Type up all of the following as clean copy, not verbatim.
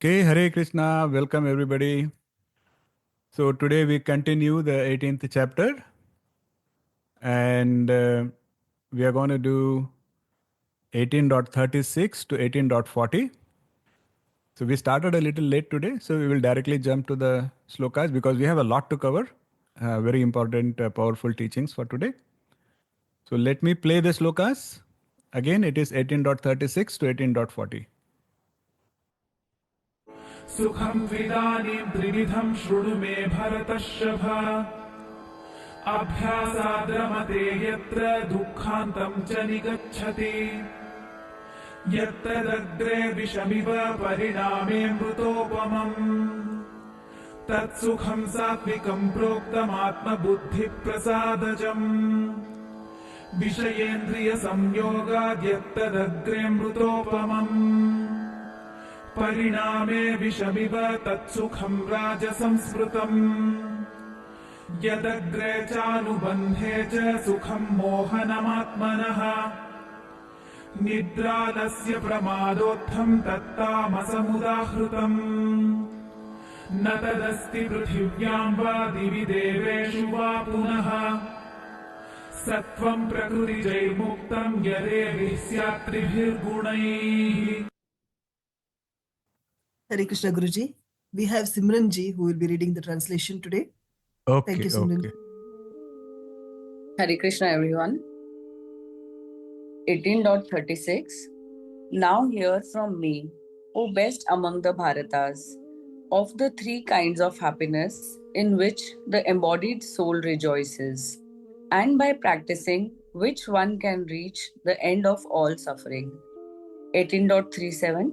Okay, Hare Krishna, welcome everybody. So today we continue the 18th chapter and we are going to do 18.36 to 18.40. So we started a little late today, so we will directly jump to the slokas because we have a lot to cover, very important, powerful teachings for today. So let me play the slokas. Again, it is 18.36 to 18.40. सुखं त्विदानीं त्रिविधं शृणु मे भरतर्षभ अभ्यासाद्रमते यत्र दुःखान्तं च निगच्छति यत्तदग्रे विषमिव परिणामे मृतोपमम् तत्सुखं सात्विकं प्रोक्तमात्मबुद्धिप्रसादजम् विषयेन्द्रियसंयोगाद्यत्तदग्रे मृतोपमम् परिणामे विषमिव तत्सुखं राजसंस्मृतम् यदग्रे चानुबन्धे च सुखं मोहनमात्मनः निद्रालस्य प्रमादोत्थं तत्तामसमुदाहृतम् न तदस्ति पृथिव्यां वा दिवि देवेषु वा पुनः सत्त्वं प्रकृतिजैर्मुक्तं यदेभिः स्यात् त्रिभिर्गुणैः. Hare Krishna Guruji. We have Simran ji who will be reading the translation today. Okay, Thank you, Simran. okay. Hare Krishna everyone. 18.36 Now hear from me, O best among the Bharatas, of the three kinds of happiness in which the embodied soul rejoices, and by practicing which one can reach the end of all suffering. 18.37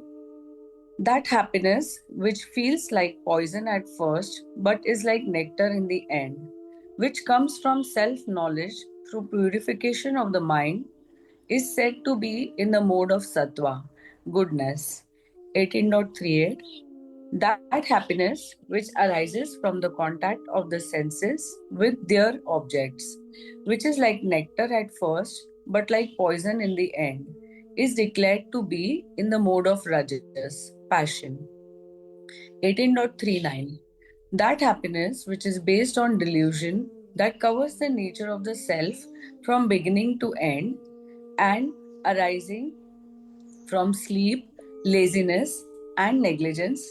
That happiness which feels like poison at first but is like nectar in the end, which comes from self-knowledge through purification of the mind, is said to be in the mode of sattva, goodness. 18.38 That happiness which arises from the contact of the senses with their objects, which is like nectar at first but like poison in the end, is declared to be in the mode of rajas, passion. 18.39 That happiness which is based on delusion, that covers the nature of the self from beginning to end and arising from sleep, laziness and negligence,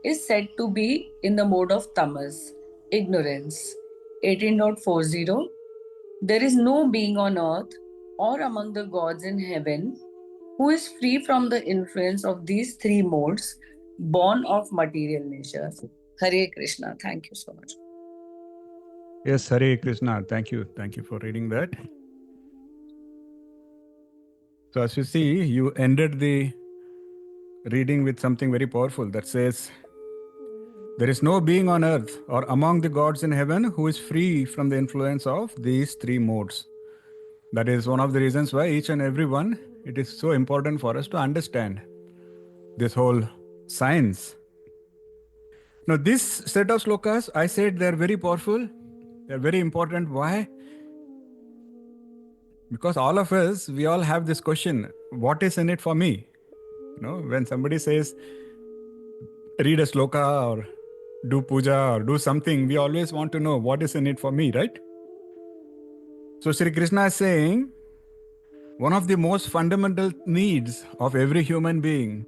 is said to be in the mode of tamas, ignorance. 18.40 There is no being on earth or among the gods in heaven who is free from the influence of these three modes born of material nature. Hare Krishna. Thank you so much. Yes, Hare Krishna. Thank you. Thank you for reading that. So as you see, you ended the reading with something very powerful that says, there is no being on earth or among the gods in heaven who is free from the influence of these three modes. That is one of the reasons why each and every one, it is so important for us to understand this whole science. Now, this set of slokas, I said they're very powerful. They're very important. Why? Because all of us, we all have this question, what is in it for me? When somebody says, read a sloka or do puja or do something, we always want to know what is in it for me, right? So Sri Krishna is saying, one of the most fundamental needs of every human being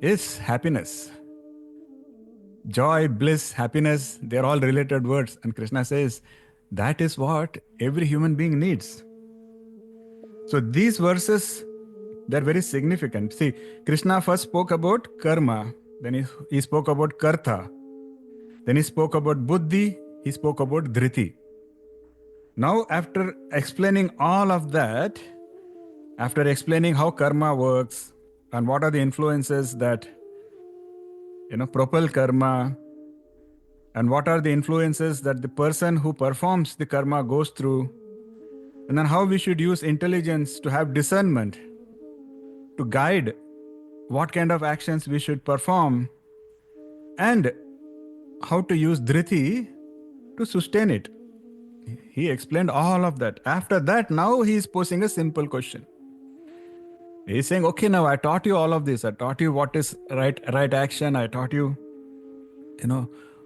is happiness. Joy, bliss, happiness, they're all related words. And Krishna says, that is what every human being needs. So these verses, they're very significant. See, Krishna first spoke about karma, then he spoke about karta, then he spoke about buddhi, he spoke about dhriti. Now, after explaining all of that, after explaining how karma works and what are the influences that propel karma, and what are the influences that the person who performs the karma goes through, and then how we should use intelligence to have discernment to guide what kind of actions we should perform, and how to use dhriti to sustain it. He explained all of that. After that, now he is posing a simple question. He's saying, okay, now I taught you all of this. I taught you what is right action. I taught you,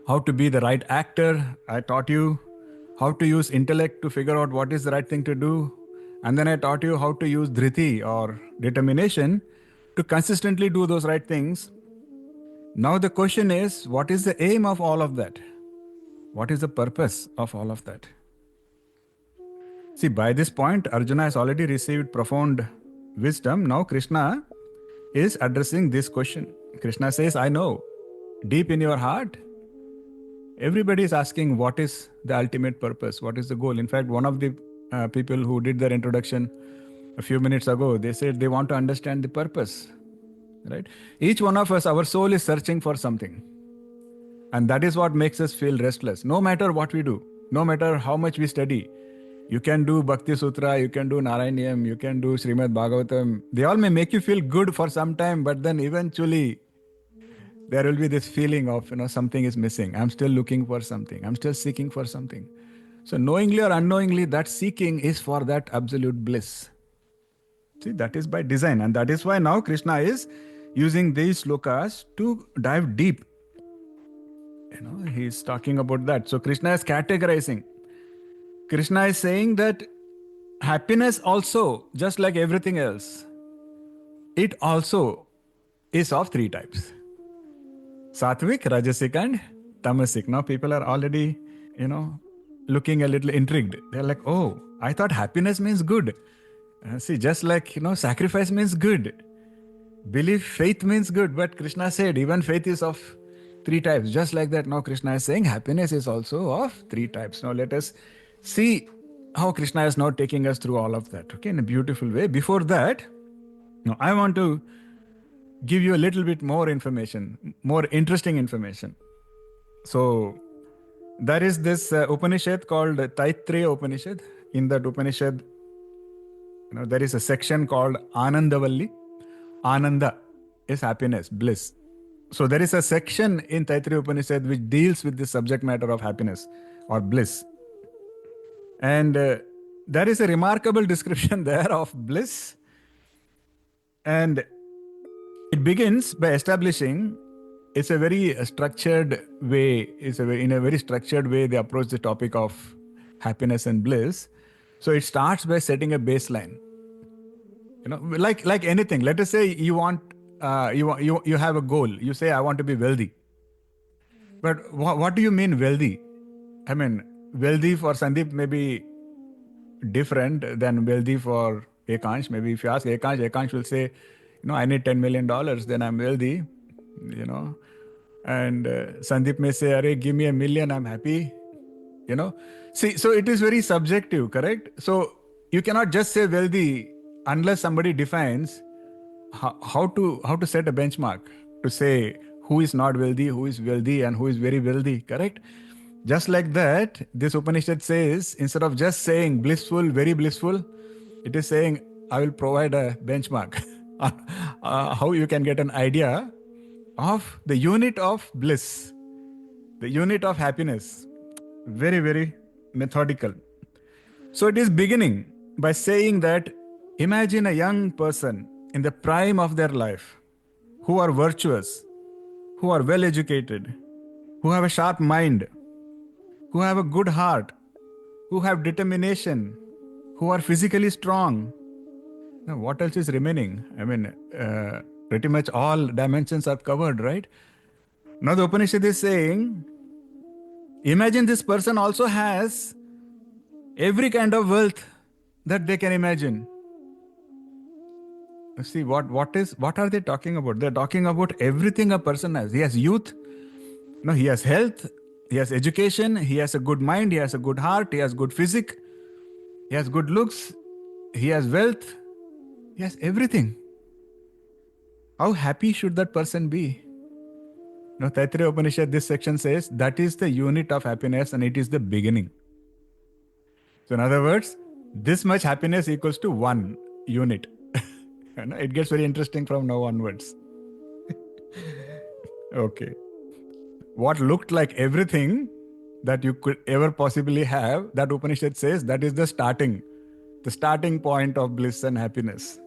how to be the right actor. I taught you how to use intellect to figure out what is the right thing to do. And then I taught you how to use dhriti or determination to consistently do those right things. Now the question is, what is the aim of all of that? What is the purpose of all of that? See, by this point, Arjuna has already received profound wisdom. Now Krishna is addressing this question. Krishna says, I know, deep in your heart, everybody is asking what is the ultimate purpose, what is the goal. In fact, one of the people who did their introduction a few minutes ago, they said they want to understand the purpose, right? Each one of us, our soul is searching for something. And that is what makes us feel restless. No matter what we do, no matter how much we study, you can do Bhakti Sutra, you can do Narayanyam, you can do Srimad Bhagavatam. They all may make you feel good for some time, but then eventually there will be this feeling of, something is missing. I'm still looking for something. I'm still seeking for something. So knowingly or unknowingly, that seeking is for that absolute bliss. See, that is by design. And that is why now Krishna is using these slokas to dive deep. He's talking about that. So Krishna is categorizing. Krishna is saying that happiness also, just like everything else, it also is of three types. Sattvic, rajasic and tamasic. Now people are already, looking a little intrigued. They're like, oh, I thought happiness means good. See, just like, sacrifice means good. Belief, faith means good. But Krishna said even faith is of three types. Just like that, now Krishna is saying happiness is also of three types. Now let us see how Krishna is now taking us through all of that, okay, in a beautiful way. Before that, now I want to give you a little bit more information, more interesting information. So there is this Upanishad called Taittiriya Upanishad. In that Upanishad, there is a section called Anandavalli. Ananda is happiness, bliss. So there is a section in Taittiriya Upanishad which deals with the subject matter of happiness or bliss. And there is a remarkable description there of bliss. And it begins by establishing it's a very structured way, in a very structured way they approach the topic of happiness and bliss. So it starts by setting a baseline. Like anything. Let us say you have a goal. You say, I want to be wealthy. But what do you mean wealthy? I mean, wealthy for Sandeep may be different than wealthy for Ekansh. Maybe if you ask Ekansh will say, I need $10 million, then I'm wealthy, And Sandeep may say, Arey, give me $1 million, I'm happy, See, so it is very subjective, correct? So you cannot just say wealthy unless somebody defines how to set a benchmark to say who is not wealthy, who is wealthy, and who is very wealthy, correct? Just like that, this Upanishad says, instead of just saying blissful, very blissful, it is saying, I will provide a benchmark on how you can get an idea of the unit of bliss, the unit of happiness. Very, very methodical. So it is beginning by saying that imagine a young person in the prime of their life who are virtuous, who are well educated, who have a sharp mind, who have a good heart, who have determination, who are physically strong. Now, what else is remaining? I mean, pretty much all dimensions are covered, right? Now the Upanishad is saying, imagine this person also has every kind of wealth that they can imagine. See, what are they talking about? They're talking about everything a person has. He has youth, he has health, he has education, he has a good mind, he has a good heart, he has good physique, he has good looks, he has wealth, he has everything. How happy should that person be? Taittiriya Upanishad, this section says, that is the unit of happiness and it is the beginning. So in other words, this much happiness equals to one unit. It gets very interesting from now onwards. Okay. What looked like everything that you could ever possibly have, that Upanishad says that is the starting point of bliss and happiness.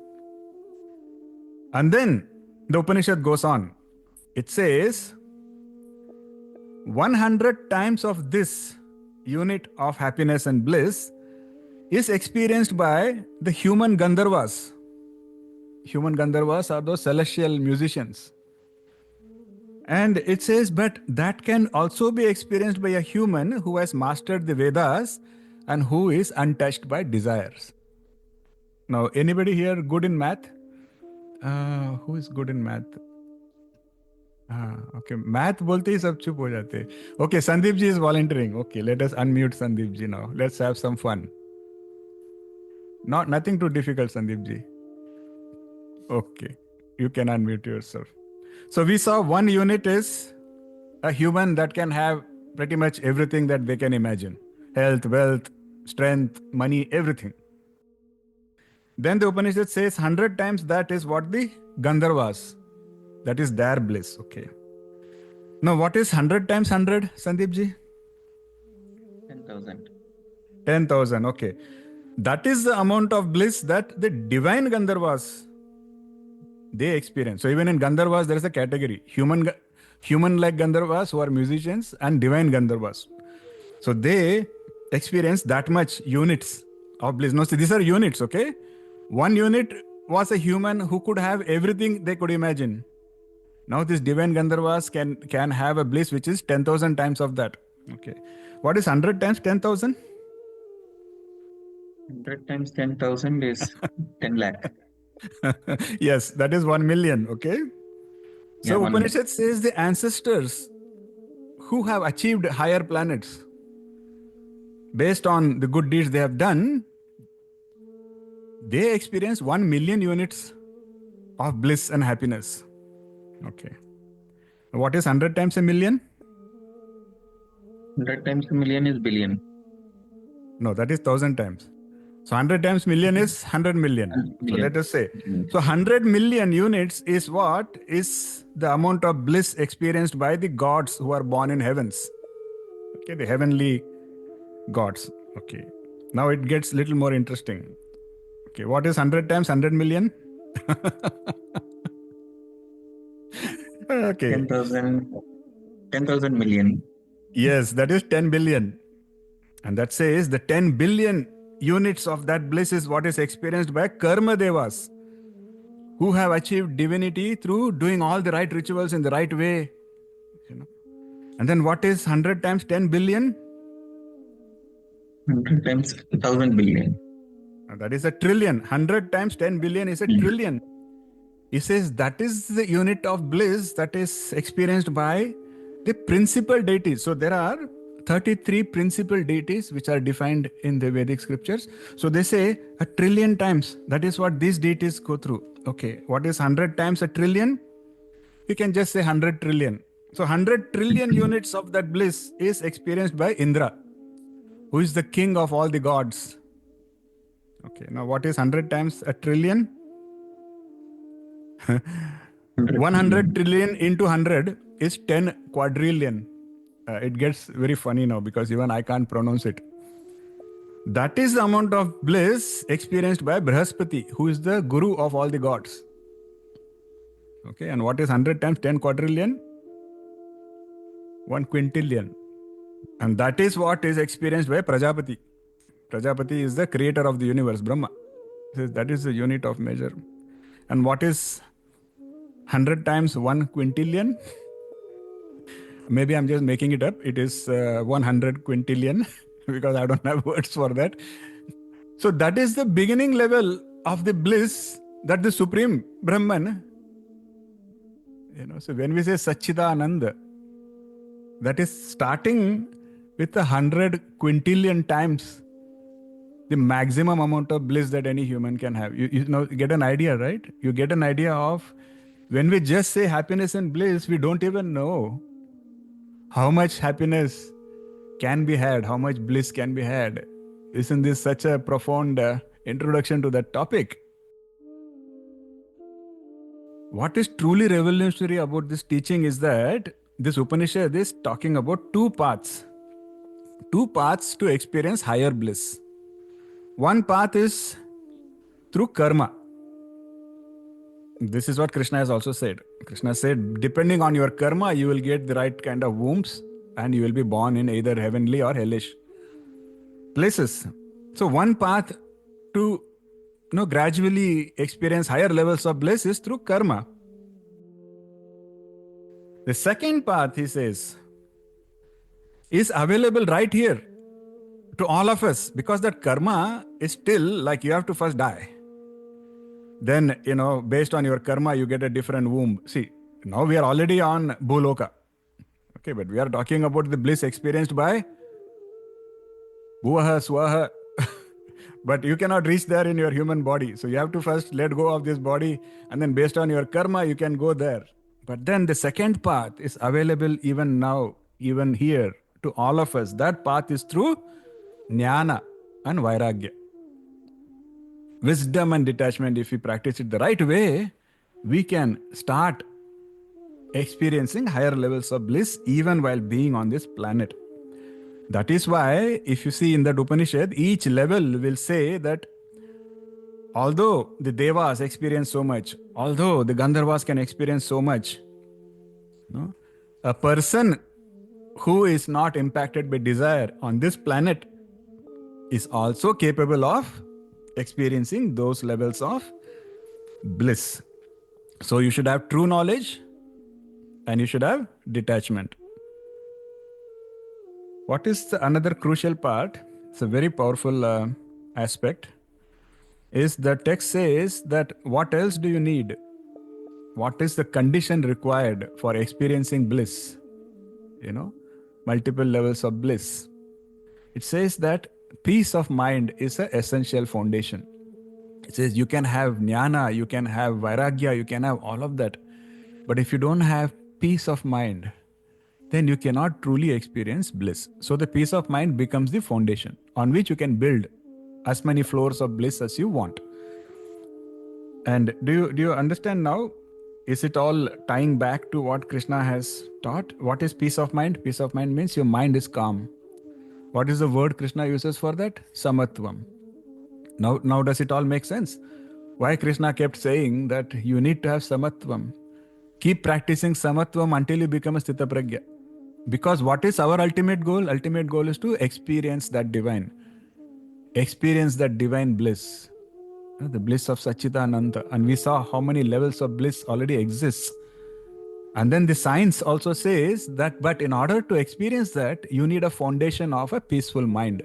And then the Upanishad goes on. It says 100 times of this unit of happiness and bliss is experienced by the human Gandharvas. Human Gandharvas are those celestial musicians. And it says, but that can also be experienced by a human who has mastered the Vedas and who is untouched by desires. Now, anybody here good in math? Who is good in math? Okay, math bolte hi sab chup ho jate. Okay, Sandeep ji is volunteering. Okay, let us unmute Sandeep ji now. Let's have some fun. Nothing too difficult, Sandeep ji. Okay, you can unmute yourself. So we saw one unit is a human that can have pretty much everything that they can imagine. Health, wealth, strength, money, everything. Then the Upanishad says 100 times that is what the Gandharvas, that is their bliss. Okay. Now what is 100 times 100, Sandeep ji? 10,000. 10,000, okay. That is the amount of bliss that the divine Gandharvas, they experience. So even in Gandharvas, there is a category. Human-like Gandharvas who are musicians and divine Gandharvas. So they experience that much units of bliss. No, see, these are units, okay? One unit was a human who could have everything they could imagine. Now this divine Gandharvas can have a bliss which is 10,000 times of that. Okay. What is 100 times 10,000? 100 times 10,000 is 10 lakh. Yes, that is 1 million. Okay. So Yeah, Upanishad says the ancestors who have achieved higher planets based on the good deeds they have done, they experience 1 million units of bliss and happiness. Okay. What is 100 times a million? 100 times a million is billion. No, that is 1,000 times. So 100 times million is 100 million. 100 So million. let us say. So 100 million units is what is the amount of bliss experienced by the gods who are born in heavens. Okay, the heavenly gods. Okay. Now it gets a little more interesting. Okay, what is 100 times 100 million? Okay. 10,000 million. Yes, that is 10 billion. And that says the 10 billion units of that bliss is what is experienced by Karma Devas who have achieved divinity through doing all the right rituals in the right way. You know. And then what is 100 times 10 billion? 100 times 1,000 billion. That is a trillion. 100 times 10 billion is a trillion. He says that is the unit of bliss that is experienced by the principal deities. So there are 33 principal deities which are defined in the Vedic scriptures. So they say a trillion times. That is what these deities go through. Okay, what is 100 times a trillion? You can just say 100 trillion. So 100 trillion units of that bliss is experienced by Indra, who is the king of all the gods. Okay, now what is 100 times a trillion? 100 trillion into 100 is 10 quadrillion. It gets very funny now because even I can't pronounce it. That is the amount of bliss experienced by Brihaspati, who is the guru of all the gods. Okay, and what is 100 times 10 quadrillion? 1 quintillion. And that is what is experienced by Prajapati. Prajapati is the creator of the universe, Brahma. That is the unit of measure. And what is 100 times 1 quintillion? Maybe I'm just making it up. It is 100 quintillion because I don't have words for that. So that is the beginning level of the bliss that the Supreme Brahman, so when we say Satchidananda, that is starting with 100 quintillion times the maximum amount of bliss that any human can have. You get an idea, right? You get an idea of when we just say happiness and bliss, we don't even know how much happiness can be had, how much bliss can be had. Isn't this such a profound introduction to that topic? What is truly revolutionary about this teaching is that this Upanishad is talking about two paths to experience higher bliss. One path is through karma. This is what Krishna has also said. Krishna said, depending on your karma, you will get the right kind of wombs and you will be born in either heavenly or hellish places. So one path to gradually experience higher levels of bliss is through karma. The second path, he says, is available right here to all of us, because that karma is still like you have to first die. Then, based on your karma, you get a different womb. See, now we are already on Bhuloka. Okay, but we are talking about the bliss experienced by Bhuvaha, Swaha. But you cannot reach there in your human body. So you have to first let go of this body, and then based on your karma, you can go there. But then the second path is available even now, even here, to all of us. That path is through jnana and vairagya. Wisdom and detachment. If we practice it the right way, we can start experiencing higher levels of bliss even while being on this planet. That is why, if you see in the Upanishad, each level will say that although the Devas experience so much, although the Gandharvas can experience so much, a person who is not impacted by desire on this planet is also capable of experiencing those levels of bliss. So you should have true knowledge and you should have detachment. What is another crucial part? It's a very powerful aspect. Is the text says that what else do you need? What is the condition required for experiencing bliss? Multiple levels of bliss. It says that peace of mind is an essential foundation. It says you can have jnana, you can have vairagya, you can have all of that. But if you don't have peace of mind, then you cannot truly experience bliss. So the peace of mind becomes the foundation on which you can build as many floors of bliss as you want. And do you understand now? Is it all tying back to what Krishna has taught? What is peace of mind? Peace of mind means your mind is calm. What is the word Krishna uses for that? Samatvam. Now does it all make sense? Why Krishna kept saying that you need to have samatvam? Keep practicing samatvam until you become a sthita pragya. Because what is our ultimate goal? Ultimate goal is to experience that divine. Experience that divine bliss. The bliss of Satchitananda. And we saw how many levels of bliss already exists. And then the science also says that, but in order to experience that, you need a foundation of a peaceful mind.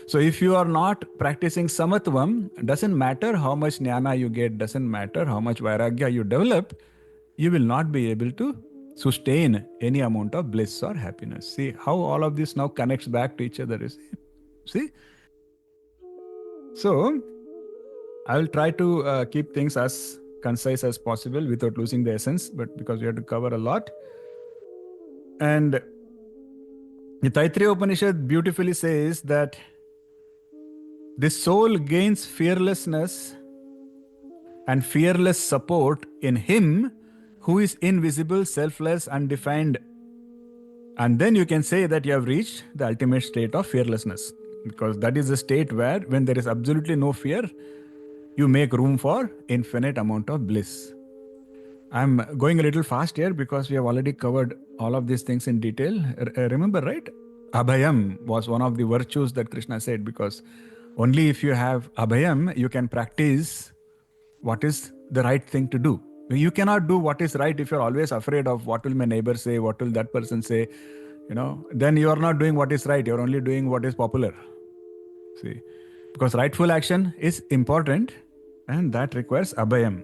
So if you are not practicing samatvam, doesn't matter how much jnana you get, doesn't matter how much vairagya you develop, you will not be able to sustain any amount of bliss or happiness. See how all of this now connects back to each other. See? So, I will try to keep things as concise as possible without losing the essence, but because we have to cover a lot. And the Taittiriya Upanishad beautifully says that the soul gains fearlessness and fearless support in him who is invisible, selfless, undefined. And then you can say that you have reached the ultimate state of fearlessness, because that is the state where, when there is absolutely no fear, you make room for infinite amount of bliss. I'm going a little fast here because we have already covered all of these things in detail. Remember, right? Abhayam was one of the virtues that Krishna said, because only if you have abhayam, you can practice what is the right thing to do. You cannot do what is right if you're always afraid of what will my neighbor say, what will that person say. Then you are not doing what is right. You're only doing what is popular. See, because rightful action is important, and that requires abhayam.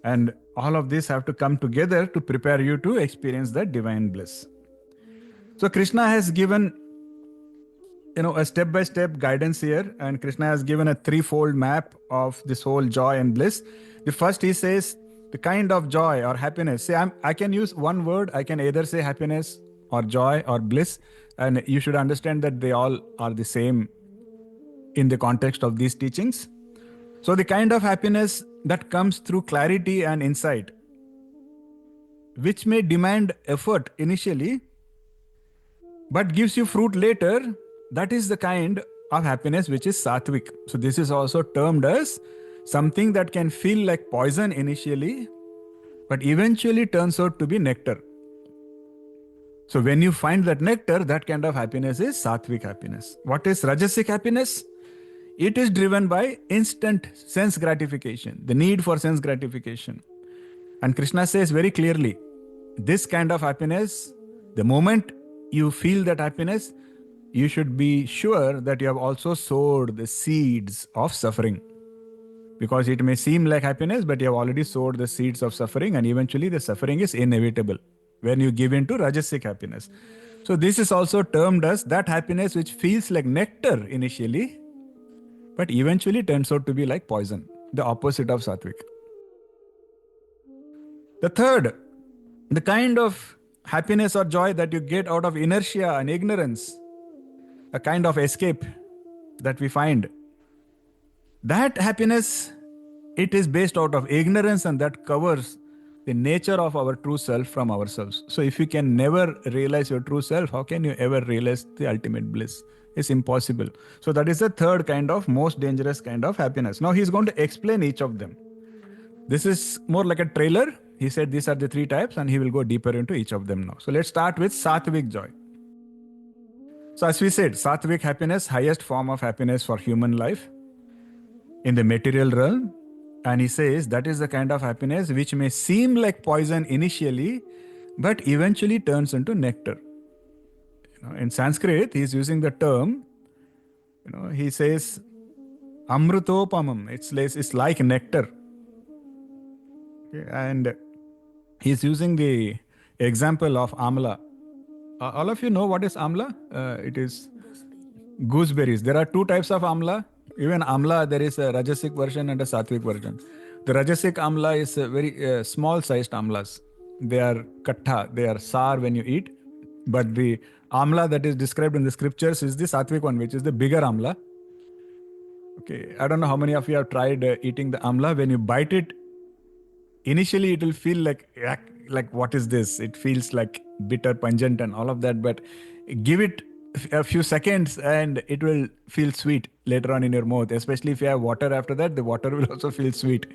And all of these have to come together to prepare you to experience that divine bliss. So Krishna has given, a step-by-step guidance here, and Krishna has given a threefold map of this whole joy and bliss. The first, he says, the kind of joy or happiness. Say, I can use one word. I can either say happiness or joy or bliss, and you should understand that they all are the same in the context of these teachings. So the kind of happiness that comes through clarity and insight, which may demand effort initially, but gives you fruit later, that is the kind of happiness which is sattvic. So this is also termed as something that can feel like poison initially, but eventually turns out to be nectar. So when you find that nectar, that kind of happiness is sattvic happiness. What is rajasic happiness? It is driven by instant sense gratification, the need for sense gratification. And Krishna says very clearly, this kind of happiness, the moment you feel that happiness, you should be sure that you have also sowed the seeds of suffering. Because it may seem like happiness, but you have already sowed the seeds of suffering, and eventually the suffering is inevitable when you give in to rajasic happiness. So this is also termed as that happiness which feels like nectar initially, but eventually turns out to be like poison, the opposite of sattvic. The third, the kind of happiness or joy that you get out of inertia and ignorance, a kind of escape that we find. That happiness, it is based out of ignorance, and that covers the nature of our true self from ourselves. So if you can never realize your true self, how can you ever realize the ultimate bliss? It's impossible. So that is the third kind of most dangerous kind of happiness. Now he's going to explain each of them. This is more like a trailer. He said these are the three types, and he will go deeper into each of them now. So let's start with sattvic joy. So as we said, sattvic happiness, highest form of happiness for human life in the material realm. And he says that is the kind of happiness which may seem like poison initially, but eventually turns into nectar. In Sanskrit, he is using the term, he says, amrutopamam, it's like nectar. Okay, and he's using the example of amla. All of you know what is amla? It is gooseberries. There are two types of amla. Even amla, there is a rajasic version and a sattvic version. The rajasic amla is a very small sized amlas. They are kattha, they are sour when you eat. But the amla that is described in the scriptures is the sattvic one, which is the bigger amla. Okay, I don't know how many of you have tried eating the amla. When you bite it, initially it will feel like what is this? It feels like bitter, pungent and all of that. But give it a few seconds and it will feel sweet later on in your mouth. Especially if you have water after that, the water will also feel sweet.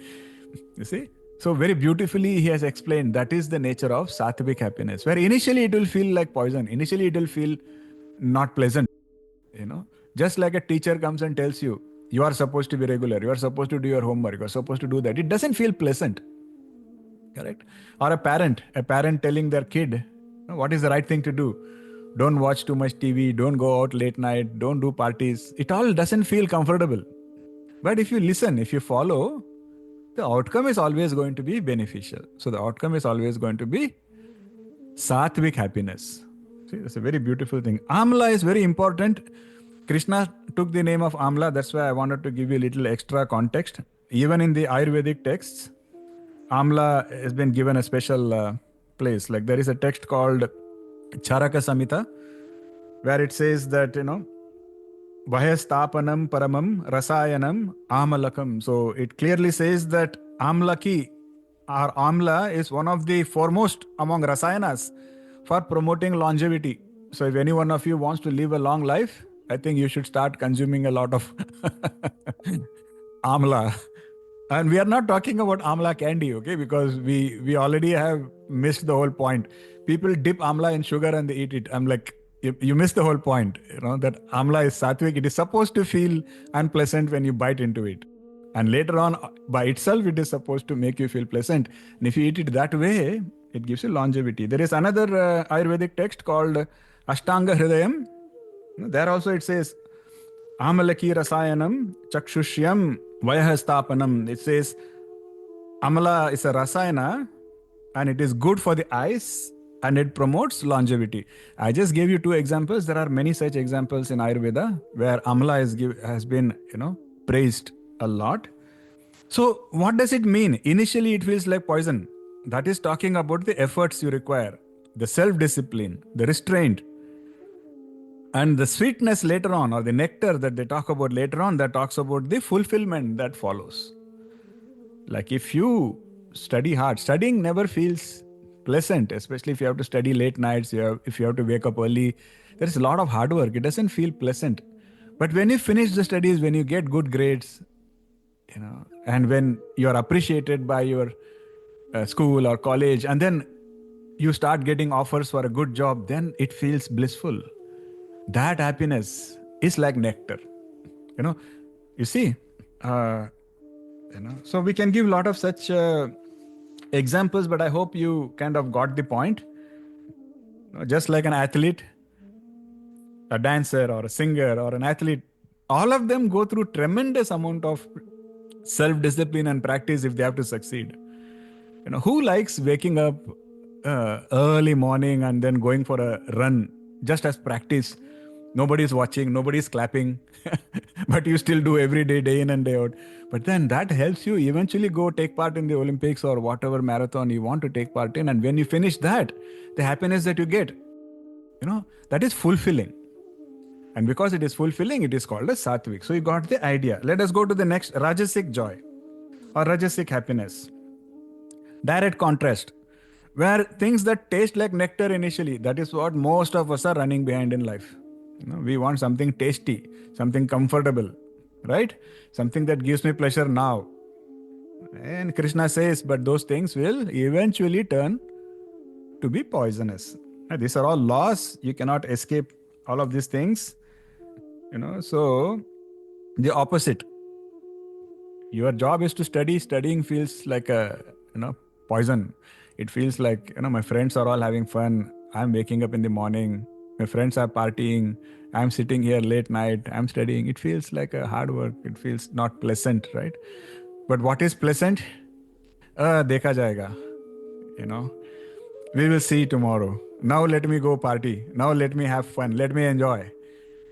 You see? So very beautifully he has explained that is the nature of sattvic happiness, where initially it will feel like poison. Initially it will feel not pleasant. Just like a teacher comes and tells you, you are supposed to be regular, you are supposed to do your homework, you are supposed to do that. It doesn't feel pleasant. Correct? Or a parent telling their kid, what is the right thing to do? Don't watch too much TV, don't go out late night, don't do parties. It all doesn't feel comfortable. But if you listen, if you follow, the outcome is always going to be beneficial. So the outcome is always going to be sattvic happiness. See, that's a very beautiful thing. Amla is very important. Krishna took the name of Amla. That's why I wanted to give you a little extra context. Even in the Ayurvedic texts, Amla has been given a special place. Like there is a text called Charaka Samhita, where it says that, Vahyastapanam paramam rasayanam amalakam. So it clearly says that amlaki or amla is one of the foremost among rasayanas for promoting longevity. So if any one of you wants to live a long life, I think you should start consuming a lot of amla. And we are not talking about amla candy, okay? Because we already have missed the whole point. People dip amla in sugar and they eat it. I'm like, you missed the whole point. That amla is sattvic. It is supposed to feel unpleasant when you bite into it. And later on, by itself, it is supposed to make you feel pleasant. And if you eat it that way, it gives you longevity. There is another Ayurvedic text called Ashtanga Hridayam. There also it says, Amalaki Rasayanam Chakshushyam Vayahastapanam. It says, Amala is a rasayana and it is good for the eyes and it promotes longevity. I just gave you two examples. There are many such examples in Ayurveda where Amala has been, praised a lot. So what does it mean? Initially, it feels like poison. That is talking about the efforts you require, the self-discipline, the restraint. And the sweetness later on, or the nectar that they talk about later on, that talks about the fulfillment that follows. Like if you study hard, studying never feels pleasant, especially if you have to study late nights, if you have to wake up early. There is a lot of hard work. It doesn't feel pleasant. But when you finish the studies, when you get good grades, And when you are appreciated by your school or college, and then you start getting offers for a good job, then it feels blissful. That happiness is like nectar. You see, so we can give a lot of such examples, but I hope you kind of got the point. Just like an athlete, a dancer or a singer or an athlete, all of them go through tremendous amount of self-discipline and practice if they have to succeed. Who likes waking up early morning and then going for a run just as practice? Nobody's watching, nobody's clapping, but you still do every day, day in and day out. But then that helps you eventually go take part in the Olympics or whatever marathon you want to take part in. And when you finish that, the happiness that you get, that is fulfilling. And because it is fulfilling, it is called a sattvic. So you got the idea. Let us go to the next, rajasic joy or rajasic happiness. Direct contrast, where things that taste like nectar initially, that is what most of us are running behind in life. We want something tasty, something comfortable, right? Something that gives me pleasure now. And Krishna says, but those things will eventually turn to be poisonous. These are all laws. You cannot escape all of these things. So the opposite. Your job is to study. Studying feels like a, poison. It feels like, my friends are all having fun. I'm waking up in the morning. My friends are partying. I'm sitting here late night. I'm studying. It feels like a hard work. It feels not pleasant, right? But what is pleasant? Dekha jayega. We will see tomorrow. Now let me go party. Now let me have fun. Let me enjoy.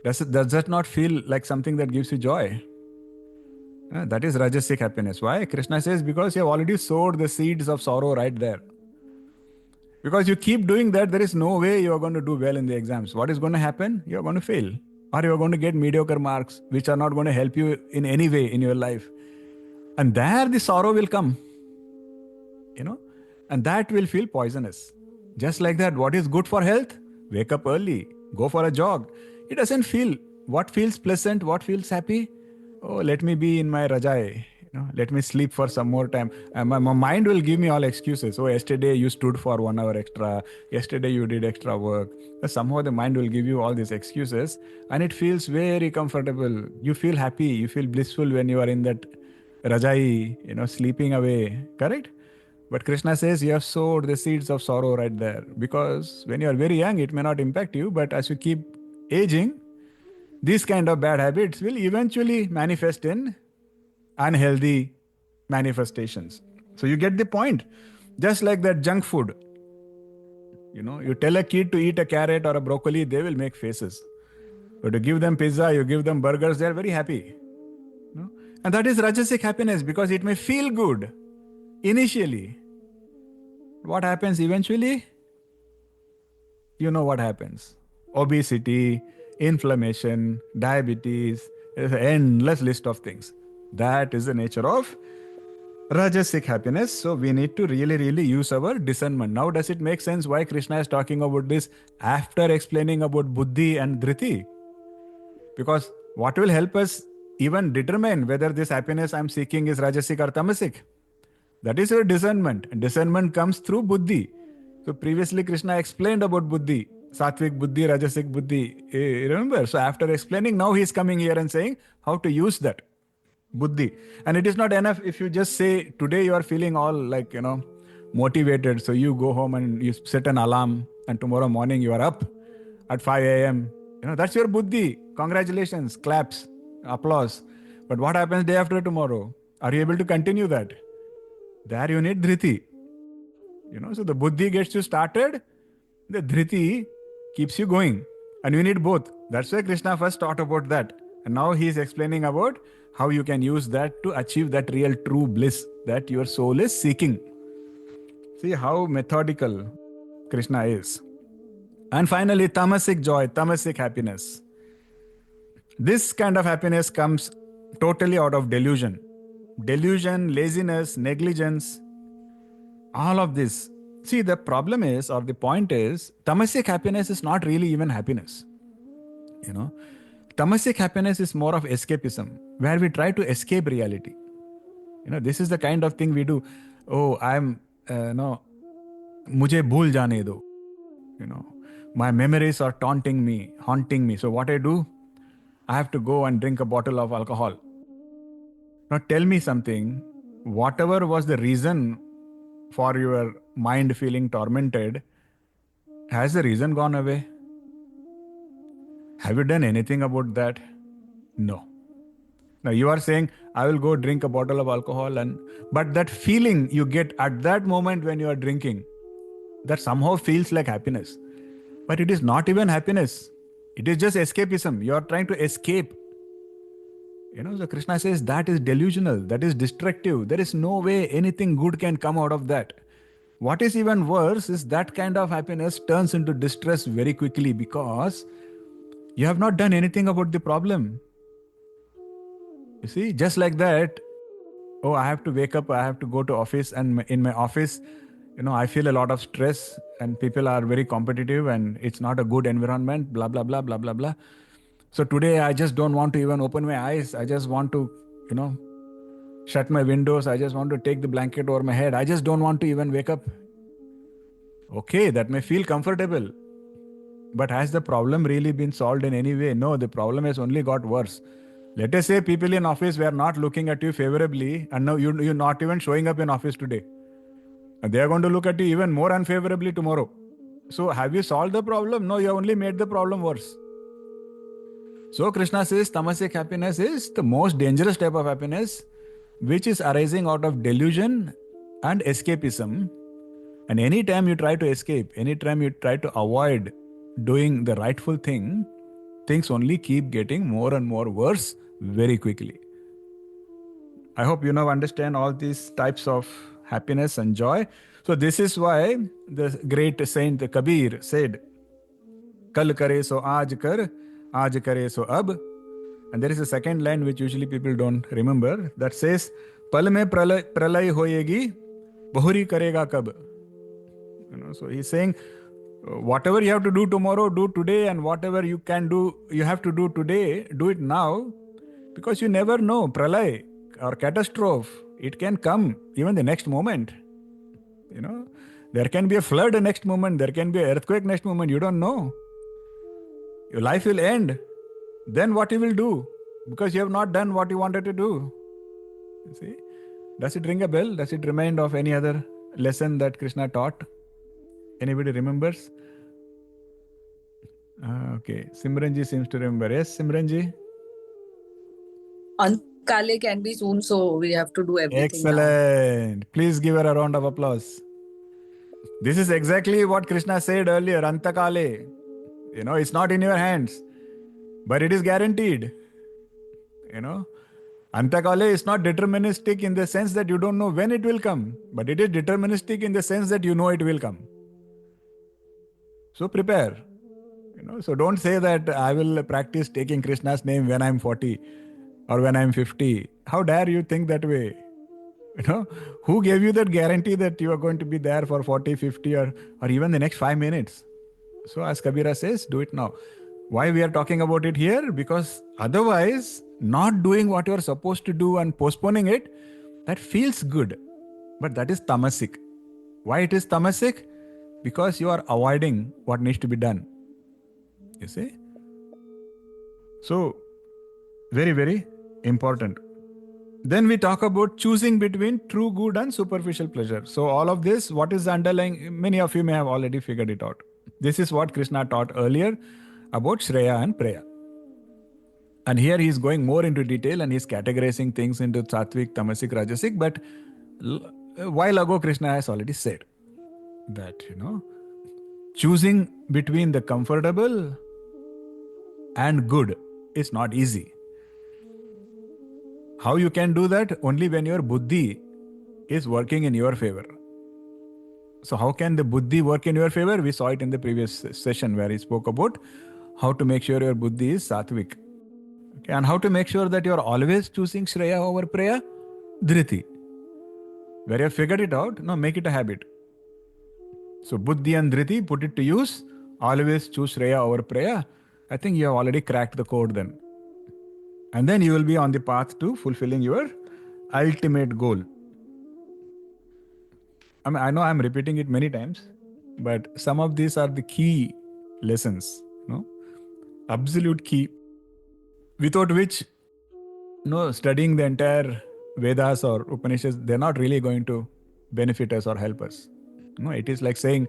Does that not feel like something that gives you joy? That is rajasic happiness. Why? Krishna says, because you have already sowed the seeds of sorrow right there. Because you keep doing that, there is no way you are going to do well in the exams. What is going to happen? You are going to fail. Or you are going to get mediocre marks, which are not going to help you in any way in your life. And there the sorrow will come. And that will feel poisonous. Just like that, what is good for health? Wake up early. Go for a jog. It doesn't feel what feels pleasant, what feels happy. Oh, let me be in my rajai. Let me sleep for some more time. My mind will give me all excuses. Oh, yesterday you stood for 1 hour extra. Yesterday you did extra work. Somehow the mind will give you all these excuses and it feels very comfortable. You feel happy. You feel blissful when you are in that rajai, sleeping away. Correct? But Krishna says you have sowed the seeds of sorrow right there. Because when you are very young, it may not impact you. But as you keep aging, these kind of bad habits will eventually manifest in unhealthy manifestations. So you get the point. Just like that junk food. You tell a kid to eat a carrot or a broccoli, they will make faces. But you give them pizza, you give them burgers, they are very happy. And that is rajasic happiness because it may feel good initially. What happens eventually? You know what happens. Obesity, inflammation, diabetes, there's an endless list of things. That is the nature of rajasic happiness. So we need to really, really use our discernment. Now, does it make sense why Krishna is talking about this after explaining about buddhi and dhriti? Because what will help us even determine whether this happiness I'm seeking is rajasic or tamasic? That is your discernment. And discernment comes through buddhi. So previously Krishna explained about buddhi. Sattvic buddhi, rajasic buddhi. Remember? So after explaining, now he is coming here and saying how to use that buddhi. And it is not enough if you just say, today you are feeling all like, motivated. So you go home and you set an alarm and tomorrow morning you are up at 5 a.m. That's your buddhi. Congratulations, claps, applause. But what happens day after tomorrow? Are you able to continue that? There you need dhriti. So the buddhi gets you started, the dhriti keeps you going. And you need both. That's why Krishna first taught about that. And now he is explaining about how you can use that to achieve that real true bliss that your soul is seeking. See how methodical Krishna is. And finally, tamasic joy, tamasic happiness. This kind of happiness comes totally out of delusion. Delusion, laziness, negligence, all of this. See, the problem is, or the point is, tamasic happiness is not really even happiness. Tamasic happiness is more of escapism, where we try to escape reality. This is the kind of thing we do. Oh, I'm, no, mujhe bhul jane do. My memories are haunting me. So what I do, I have to go and drink a bottle of alcohol. Now tell me something. Whatever was the reason for your mind feeling tormented, has the reason gone away? Have you done anything about that? No. Now you are saying, I will go drink a bottle of alcohol, but that feeling you get at that moment when you are drinking, that somehow feels like happiness. But it is not even happiness. It is just escapism. You are trying to escape. So Krishna says that is delusional, that is destructive. There is no way anything good can come out of that. What is even worse is that kind of happiness turns into distress very quickly because you have not done anything about the problem. You see, just like that, oh, I have to wake up, I have to go to office, and in my office, I feel a lot of stress and people are very competitive and it's not a good environment, blah, blah, blah, blah, blah, blah. So today I just don't want to even open my eyes. I just want to, shut my windows. I just want to take the blanket over my head. I just don't want to even wake up. Okay, that may feel comfortable. But has the problem really been solved in any way? No, the problem has only got worse. Let us say people in office were not looking at you favorably and now you're not even showing up in office today. And they are going to look at you even more unfavorably tomorrow. So have you solved the problem? No, you have only made the problem worse. So Krishna says tamasic happiness is the most dangerous type of happiness, which is arising out of delusion and escapism. And anytime you try to escape, anytime you try to avoid doing the rightful thing, things only keep getting more and more worse very quickly. I hope you now understand all these types of happiness and joy. So this is why the great saint Kabir said, Kal kare so aaj kare so ab. And there is a second line which usually people don't remember that says, Pal mein pralay hoyegi, bahuri karega kab. So he's saying, whatever you have to do tomorrow, do today, and whatever you can do, you have to do today, do it now, because you never know, pralay or catastrophe, it can come even the next moment. There can be a flood the next moment, there can be an earthquake next moment, you don't know. Your life will end. Then what you will do? Because you have not done what you wanted to do. You see? Does it ring a bell? Does it remind of any other lesson that Krishna taught? Anybody remembers? Okay. Simranji seems to remember. Yes, Simranji? Kale can be soon, so we have to do everything. Excellent. Now. Please give her a round of applause. This is exactly what Krishna said earlier. Antakale. It's not in your hands, but it is guaranteed. Antakale is not deterministic in the sense that you don't know when it will come, but it is deterministic in the sense that you know it will come. So prepare. So don't say that I will practice taking Krishna's name when I'm 40 or when I'm 50. How dare you think that way? Who gave you that guarantee that you are going to be there for 40, 50 or even the next 5 minutes? So as Kabira says, do it now. Why we are talking about it here? Because otherwise, not doing what you are supposed to do and postponing it, that feels good. But that is tamasic. Why it is tamasic? Because you are avoiding what needs to be done. You see? So, very, very important. Then we talk about choosing between true good and superficial pleasure. So all of this, what is the underlying? Many of you may have already figured it out. This is what Krishna taught earlier about Shreya and Preya. And here he is going more into detail and he is categorizing things into sattvic, tamasic, rajasic. But a while ago, Krishna has already said that, choosing between the comfortable and good is not easy. How you can do that? Only when your buddhi is working in your favor. So how can the buddhi work in your favor? We saw it in the previous session where he spoke about how to make sure your buddhi is sattvic. Okay, and how to make sure that you are always choosing Shreya over Preya? Dhriti. Where you have figured it out, now make it a habit. So buddhi and dhriti, put it to use. Always choose Shreya over Preya. I think you have already cracked the code then. And then you will be on the path to fulfilling your ultimate goal. I mean, I know I'm repeating it many times, but some of these are the key lessons, absolute key, without which, studying the entire Vedas or Upanishads, they're not really going to benefit us or help us. It is like saying,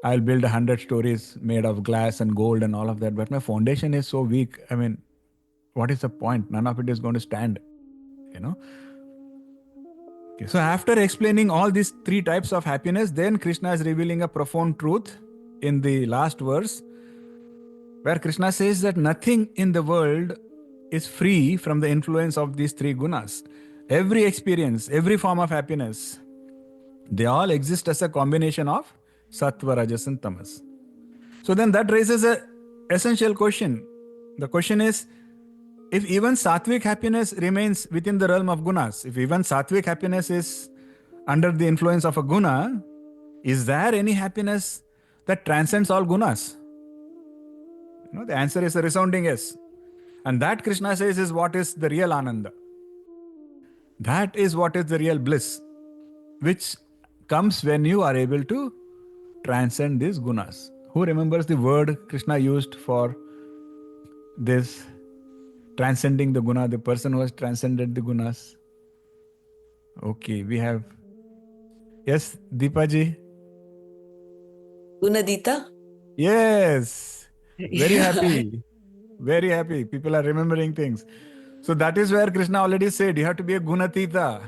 I'll build 100 stories made of glass and gold and all of that, but my foundation is so weak. I mean, what is the point? None of it is going to stand, Okay, so after explaining all these three types of happiness, then Krishna is revealing a profound truth in the last verse, where Krishna says that nothing in the world is free from the influence of these three gunas. Every experience, every form of happiness, they all exist as a combination of sattva, rajas and tamas. So then that raises an essential question. The question is, if even sattvic happiness remains within the realm of gunas, if even sattvic happiness is under the influence of a guna, is there any happiness that transcends all gunas? The answer is a resounding yes. And that, Krishna says, is what is the real ananda. That is what is the real bliss, which comes when you are able to transcend these gunas. Who remembers the word Krishna used for this? Transcending the guna, the person who has transcended the gunas. Okay, we have. Yes, Deepaji? Gunadita? Yes. Very happy. Very happy. People are remembering things. So that is where Krishna already said you have to be a gunatita.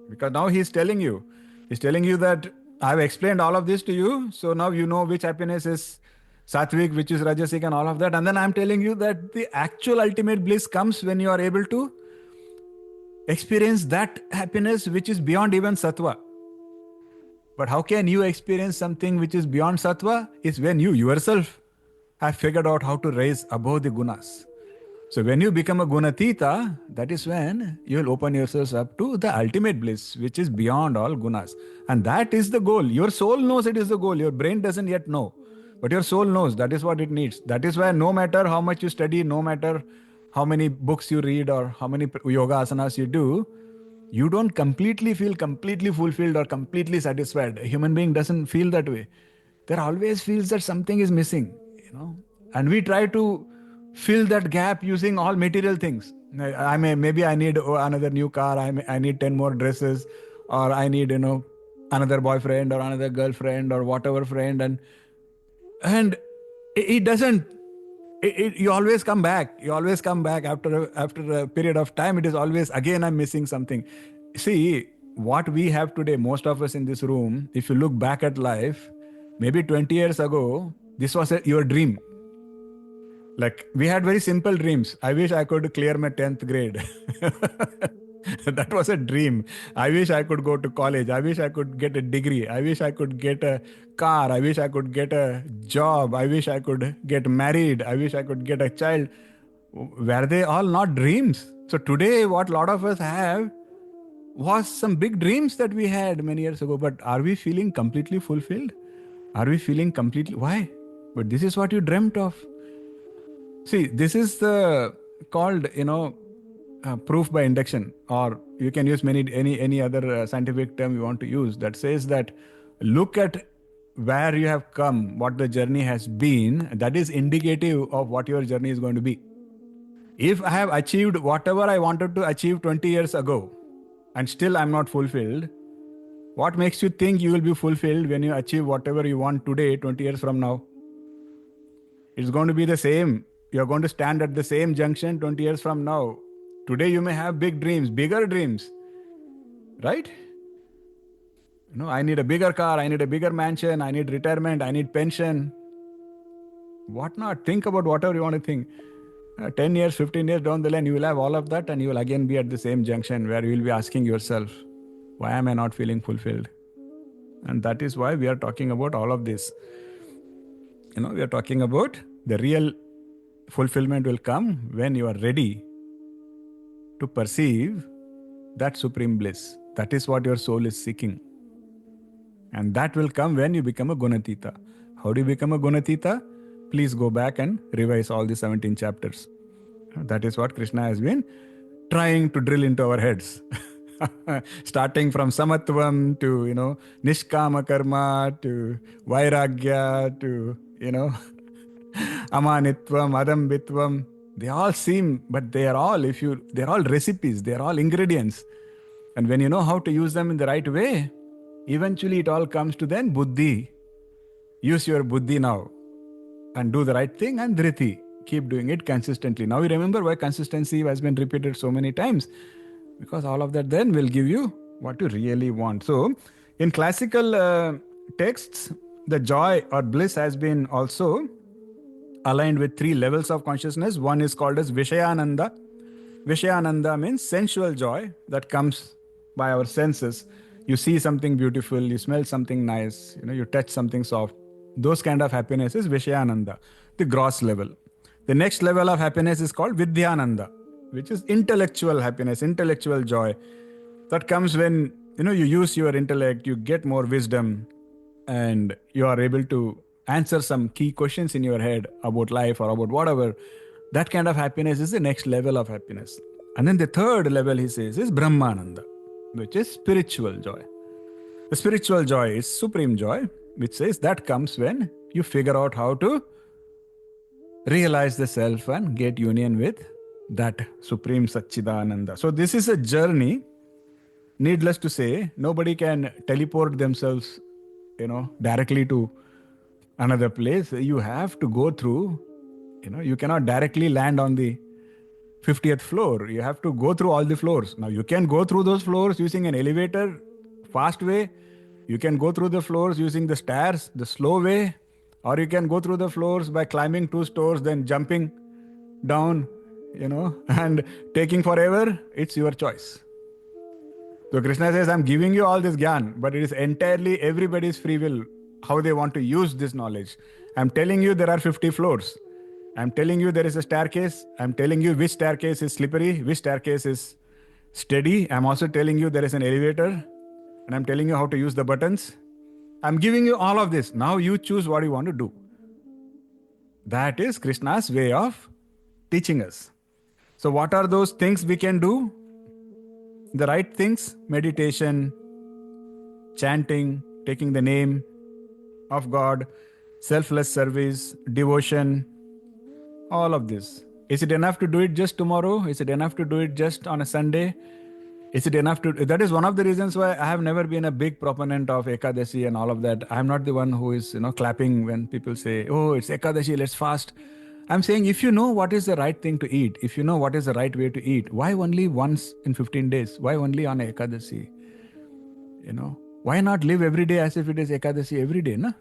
Because now he's telling you. He's telling you that I've explained all of this to you. So now you know which happiness is sattvic, which is rajasic and all of that. And then I'm telling you that the actual ultimate bliss comes when you are able to experience that happiness which is beyond even sattva. But how can you experience something which is beyond sattva? Is when you yourself have figured out how to rise above the gunas. So when you become a gunatita, that is when you will open yourselves up to the ultimate bliss, which is beyond all gunas. And that is the goal. Your soul knows it is the goal. Your brain doesn't yet know. But your soul knows that is what it needs. That is why no matter how much you study, no matter how many books you read or how many yoga asanas you do, you don't completely feel completely fulfilled or completely satisfied. A human being doesn't feel that way. There always feels that something is missing, And we try to fill that gap using all material things. Maybe I need another new car. I need 10 more dresses, or I need, another boyfriend or another girlfriend or whatever friend. And it doesn't, you always come back. You always come back after a period of time. It is always, again, I'm missing something. See, what we have today, most of us in this room, if you look back at life, maybe 20 years ago, this was your dream. Like, we had very simple dreams. I wish I could clear my 10th grade. That was a dream. I wish I could go to college. I wish I could get a degree. I wish I could get a car. I wish I could get a job. I wish I could get married. I wish I could get a child. Were they all not dreams? So today, what a lot of us have was some big dreams that we had many years ago. But are we feeling completely fulfilled? Are we feeling completely... Why? But this is what you dreamt of. See, this is called, proof by induction, or you can use any other scientific term you want to use, that says that look at where you have come, what the journey has been. That is indicative of what your journey is going to be. If I have achieved whatever I wanted to achieve 20 years ago and still I'm not fulfilled, what makes you think you will be fulfilled when you achieve whatever you want today, 20 years from now? It's going to be the same. You're going to stand at the same junction 20 years from now. Today you may have big dreams, bigger dreams, right? I need a bigger car, I need a bigger mansion, I need retirement, I need pension. What not? Think about whatever you want to think. 10 years, 15 years down the line, you will have all of that, and you will again be at the same junction where you will be asking yourself, why am I not feeling fulfilled? And that is why we are talking about all of this. We are talking about the real fulfillment will come when you are ready to perceive that supreme bliss. That is what your soul is seeking. And that will come when you become a gunatita. How do you become a gunatita? Please go back and revise all the 17 chapters. That is what Krishna has been trying to drill into our heads. Starting from samatvam to, nishkama karma to vairagya to, amanitvam, adambitvam. They all seem, but they're all recipes, they're all ingredients. And when you know how to use them in the right way, eventually it all comes to then buddhi. Use your buddhi now and do the right thing, and dhriti. Keep doing it consistently. Now you remember why consistency has been repeated so many times. Because all of that then will give you what you really want. So in classical texts, the joy or bliss has been also aligned with 3 levels of consciousness. One is called as Vishayananda. Vishayananda means sensual joy that comes by our senses. You see something beautiful, you smell something nice, you touch something soft. Those kind of happiness is Vishayananda, the gross level. The next level of happiness is called Vidyananda, which is intellectual happiness, intellectual joy. That comes when, you use your intellect, you get more wisdom, and you are able to answer some key questions in your head about life or about whatever. That kind of happiness is the next level of happiness. And then the third level, he says, is Brahmananda, which is spiritual joy. The spiritual joy is supreme joy, which says that comes when you figure out how to realize the self and get union with that supreme Satchidananda. So this is a journey. Needless to say, nobody can teleport themselves, directly to another place. You have to go through, you cannot directly land on the 50th floor. You have to go through all the floors. Now you can go through those floors using an elevator, fast way. You can go through the floors using the stairs, the slow way. Or you can go through the floors by climbing 2 stores, then jumping down, and taking forever. It's your choice. So Krishna says, I'm giving you all this gyan, but it is entirely everybody's free will, how they want to use this knowledge. I'm telling you there are 50 floors. I'm telling you there is a staircase. I'm telling you which staircase is slippery, which staircase is steady. I'm also telling you there is an elevator, and I'm telling you how to use the buttons. I'm giving you all of this. Now you choose what you want to do. That is Krishna's way of teaching us. So what are those things we can do? The right things: meditation, chanting, taking the name of God, selfless service, devotion, all of this. Is it enough to do it just tomorrow? Is it enough to do it just on a Sunday? Is it enough to... That is one of the reasons why I have never been a big proponent of Ekadashi and all of that. I'm not the one who is, clapping when people say, oh, it's Ekadashi, let's fast. I'm saying, if you know what is the right thing to eat, if you know what is the right way to eat, why only once in 15 days? Why only on Ekadashi? Why not live every day as if it is Ekadashi every day, no?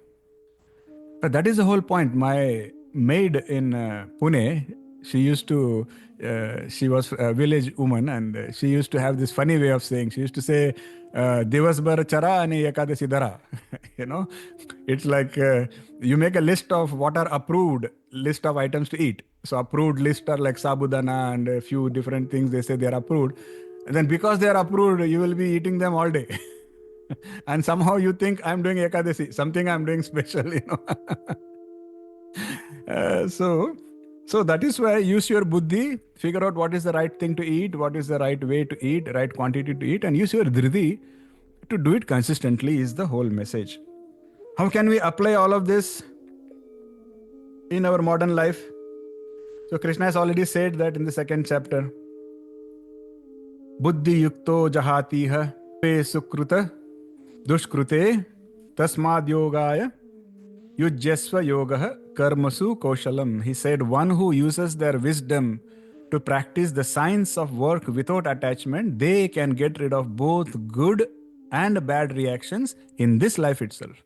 But that is the whole point. My maid in Pune, she was a village woman, and she used to have this funny way of saying, she used to say, Divasbar chara ani Ekadashi dara. It's like you make a list of what are approved list of items to eat. So approved list are like sabudana and a few different things they say they are approved. And then because they are approved, you will be eating them all day. And somehow you think I'm doing Ekadashi, something I'm doing special, So that is why use your buddhi, figure out what is the right thing to eat, what is the right way to eat, right quantity to eat, and use your dhriti to do it consistently is the whole message. How can we apply all of this in our modern life? So Krishna has already said that in the 2nd chapter. Buddhi yukto jahatiha pe sukruta dushkrute tasmad yogaya yujyasva yogaha karmasu koshalam. He said, one who uses their wisdom to practice the science of work without attachment, they can get rid of both good and bad reactions in this life itself.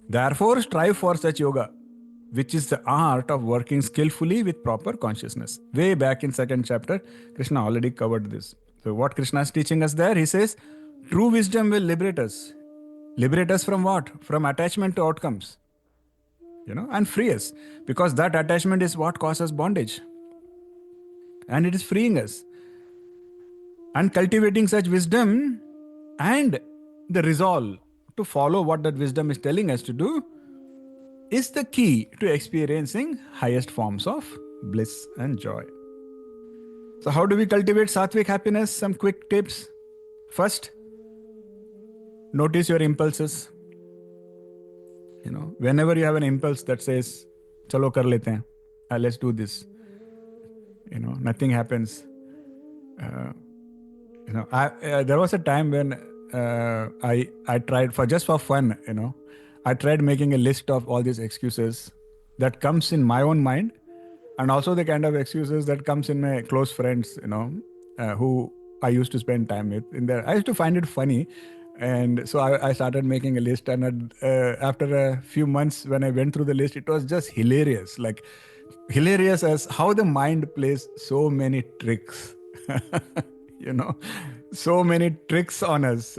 Therefore, strive for such yoga, which is the art of working skillfully with proper consciousness. Way back in 2nd chapter, Krishna already covered this. So what Krishna is teaching us there, he says, true wisdom will liberate us. Liberate us from what? From attachment to outcomes. And free us. Because that attachment is what causes bondage. And it is freeing us. And cultivating such wisdom and the resolve to follow what that wisdom is telling us to do is the key to experiencing highest forms of bliss and joy. So how do we cultivate sattvic happiness? Some quick tips. First, notice your impulses. Whenever you have an impulse that says, "Chalo kar lete hain, let's do this," nothing happens. There was a time when I tried for fun. I tried making a list of all these excuses that comes in my own mind, and also the kind of excuses that comes in my close friends, who I used to spend time with. I used to find it funny, and so I started making a list. And after a few months, when I went through the list, it was just hilarious. Like hilarious as how the mind plays so many tricks. So many tricks on us.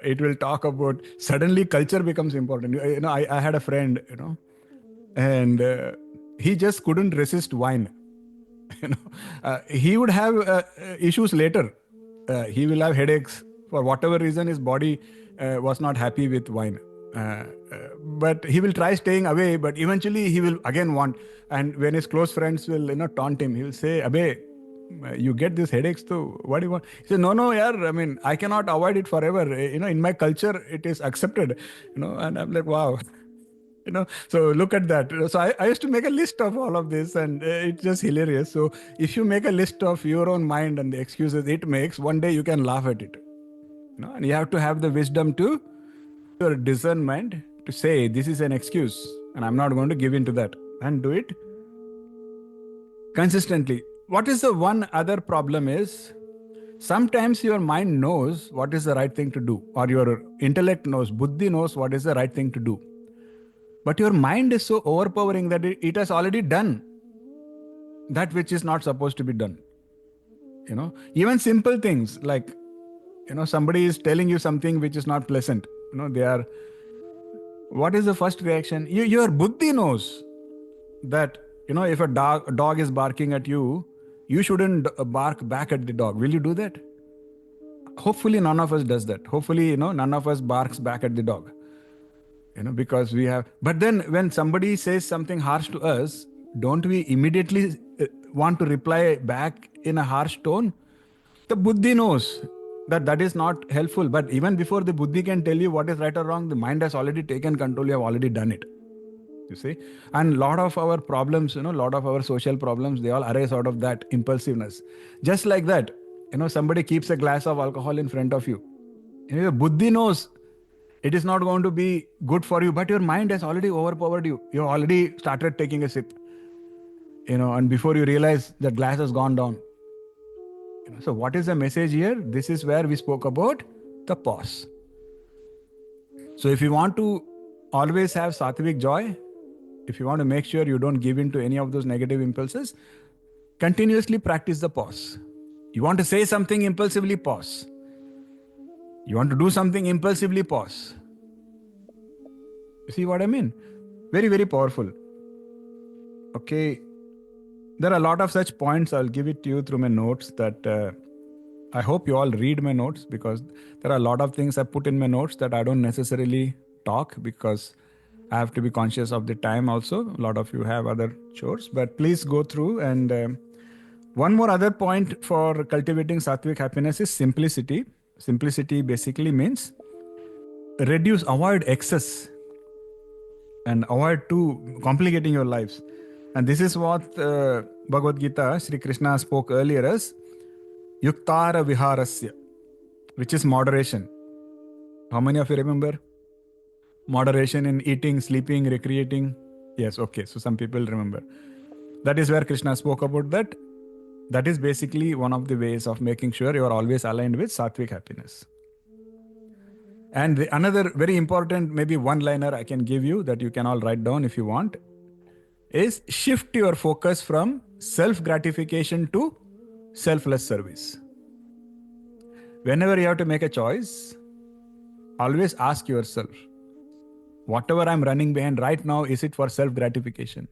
It will talk about, suddenly culture becomes important. I had a friend, and he just couldn't resist wine. He would have issues later. He will have headaches for whatever reason. His body was not happy with wine. But he will try staying away, but eventually he will again want. And when his close friends will taunt him, he will say, "Abey, you get these headaches too. What do you want?" He said, "No, yaar. I mean, I cannot avoid it forever. In my culture, it is accepted." And I'm like, wow. So look at that. So I used to make a list of all of this, and it's just hilarious. So if you make a list of your own mind and the excuses it makes, one day you can laugh at it. And you have to have the wisdom to your discernment to say, this is an excuse and I'm not going to give in to that, and do it consistently. What is the one other problem is, sometimes your mind knows what is the right thing to do, or your intellect knows, buddhi knows what is the right thing to do. But your mind is so overpowering that it has already done that which is not supposed to be done. Even simple things like, somebody is telling you something which is not pleasant. What is the first reaction? Your buddhi knows that, if a dog is barking at you, you shouldn't bark back at the dog. Will you do that? Hopefully none of us does that. Hopefully, none of us barks back at the dog. Because we have. But then when somebody says something harsh to us, don't we immediately want to reply back in a harsh tone? The buddhi knows that is not helpful. But even before the buddhi can tell you what is right or wrong, the mind has already taken control. You have already done it. You see? And a lot of our problems, a lot of our social problems, they all arise out of that impulsiveness. Just like that, somebody keeps a glass of alcohol in front of you. The buddhi knows it is not going to be good for you, but your mind has already overpowered you. You already started taking a sip, and before you realize the glass has gone down. So what is the message here? This is where we spoke about the pause. So if you want to always have sattvic joy, if you want to make sure you don't give in to any of those negative impulses, continuously practice the pause. You want to say something impulsively, pause. You want to do something impulsively, pause. You see what I mean? Very, very powerful. Okay. There are a lot of such points. I'll give it to you through my notes that I hope you all read my notes, because there are a lot of things I put in my notes that I don't necessarily talk, because I have to be conscious of the time also. A lot of you have other chores, but please go through. And one more other point for cultivating sattvic happiness is simplicity. Simplicity basically means avoid excess and avoid too complicating your lives. And this is what Bhagavad Gita, Sri Krishna spoke earlier as yuktara viharasya, which is moderation. How many of you remember? Moderation in eating, sleeping, recreating. Yes, okay. So some people remember. That is where Krishna spoke about that. That is basically one of the ways of making sure you are always aligned with sattvic happiness. And another very important, maybe one-liner I can give you that you can all write down if you want, is shift your focus from self-gratification to selfless service. Whenever you have to make a choice, always ask yourself, whatever I'm running behind right now, is it for self-gratification?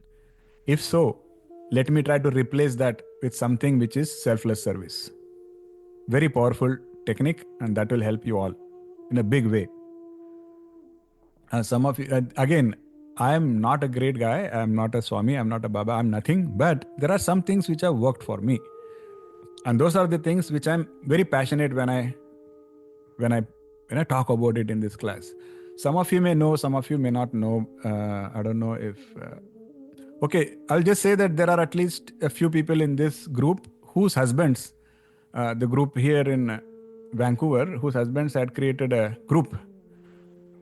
If so, let me try to replace that with something which is selfless service. Very powerful technique, and that will help you all in a big way. Some of you, again, I am not a great guy. I am not a Swami. I am not a Baba. I am nothing. But there are some things which have worked for me. And those are the things which I'm very passionate when I talk about it in this class. Some of you may know, some of you may not know. I don't know if. Okay, I'll just say that there are at least a few people in this group whose husbands, the group here in Vancouver, whose husbands had created a group.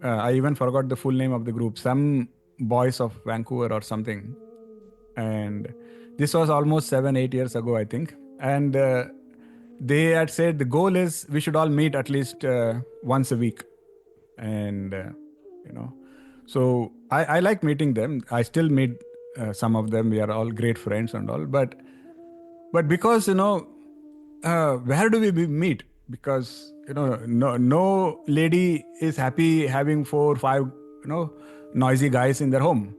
I even forgot the full name of the group. Some Boys of Vancouver or something. And this was almost 7-8 years ago, I think. And they had said the goal is we should all meet at least once a week. And, so I like meeting them. I still meet some of them. We are all great friends and all. But because, where do we meet? Because, no lady is happy having 4 or 5, noisy guys in their home,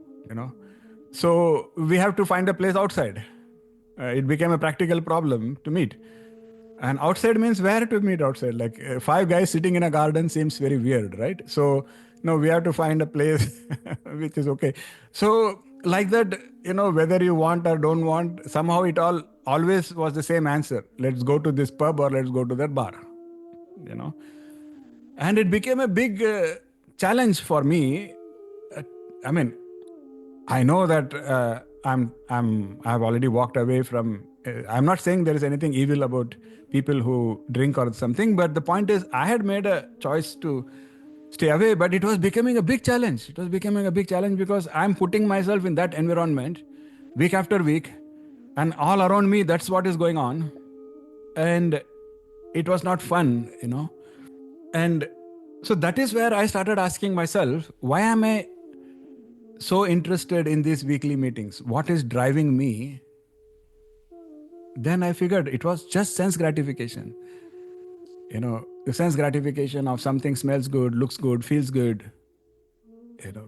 So we have to find a place outside. It became a practical problem to meet. And outside means where to meet outside? Like 5 guys sitting in a garden seems very weird, right? So, we have to find a place which is okay. So like that, whether you want or don't want, somehow it always was the same answer. Let's go to this pub or let's go to that bar, And it became a big challenge for me. I know that I've already walked away from. I'm not saying there is anything evil about people who drink or something, but the point is, I had made a choice to stay away, but it was becoming a big challenge. It was becoming a big challenge because I'm putting myself in that environment week after week, and all around me, that's what is going on, and it was not fun, And so that is where I started asking myself, why am I so interested in these weekly meetings? What is driving me? Then I figured it was just sense gratification. The sense gratification of something smells good, looks good, feels good.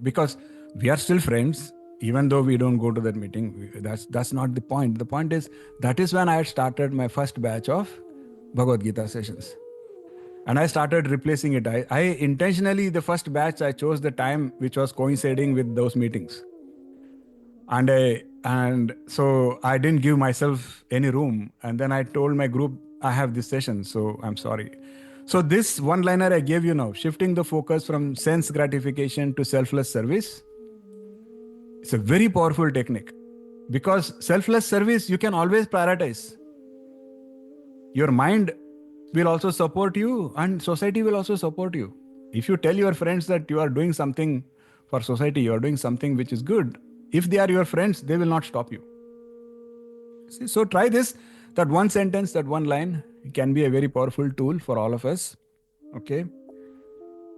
Because we are still friends, even though we don't go to that meeting. That's not the point. The point is, that is when I had started my first batch of Bhagavad Gita sessions. And I started replacing it. I intentionally, the first batch, I chose the time which was coinciding with those meetings. And so I didn't give myself any room. And then I told my group, I have this session, so I'm sorry. So this one-liner I gave you now, shifting the focus from sense gratification to selfless service, it's a very powerful technique. Because selfless service, you can always prioritize. Your mind will also support you and society will also support you. If you tell your friends that you are doing something for society, you are doing something which is good, if they are your friends, they will not stop you. See, so try this, that one sentence, that one line can be a very powerful tool for all of us. Okay.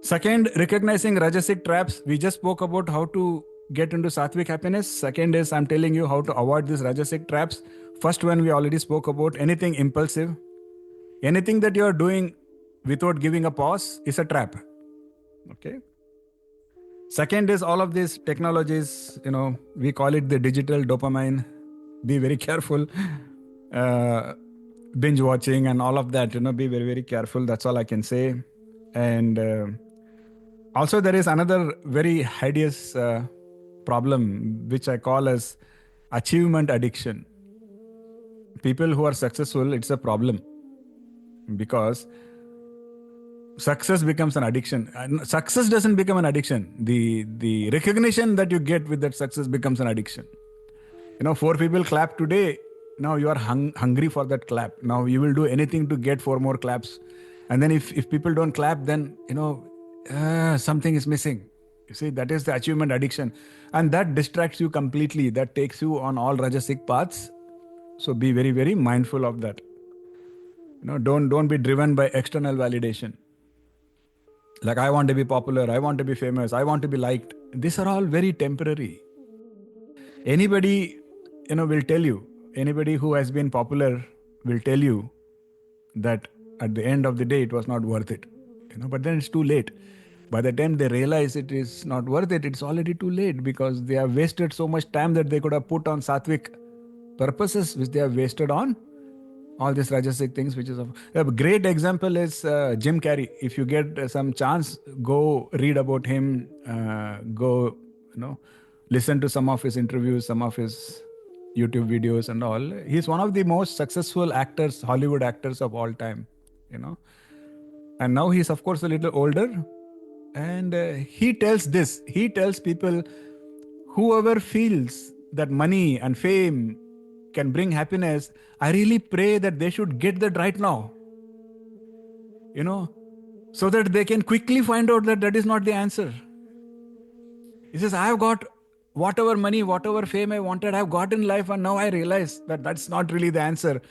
Second, recognizing rajasic traps. We just spoke about how to get into sattvic happiness. Second is, I'm telling you how to avoid these rajasic traps. First one, we already spoke about anything impulsive. Anything that you are doing without giving a pause is a trap. Okay. Second is all of these technologies, we call it the digital dopamine. Be very careful. Binge watching and all of that, be very, very careful. That's all I can say. And also there is another very hideous problem, which I call as achievement addiction. People who are successful, it's a problem. Because success becomes an addiction. Success doesn't become an addiction. The recognition that you get with that success becomes an addiction. 4 people clap today. Now you are hungry for that clap. Now you will do anything to get 4 more claps. And then if people don't clap, then, something is missing. You see, that is the achievement addiction. And that distracts you completely. That takes you on all rajasic paths. So be very, very mindful of that. Don't be driven by external validation. Like, I want to be popular, I want to be famous, I want to be liked. These are all very temporary. Anybody, will tell you, anybody who has been popular will tell you that at the end of the day, it was not worth it. But then it's too late. By the time they realize it is not worth it, it's already too late, because they have wasted so much time that they could have put on sattvic purposes, which they have wasted on all these rajasic things, which is a great example is Jim Carrey. If you get some chance, go read about him, go, listen to some of his interviews, some of his YouTube videos and all. He's one of the most successful actors, Hollywood actors of all time, you know. And now he's, of course, a little older. And he tells people, whoever feels that money and fame can bring happiness, I really pray that they should get that right now, you know, so that they can quickly find out that that is not the answer. He says, I've got whatever money, whatever fame I wanted, I've got in life, and now I realize that that's not really the answer.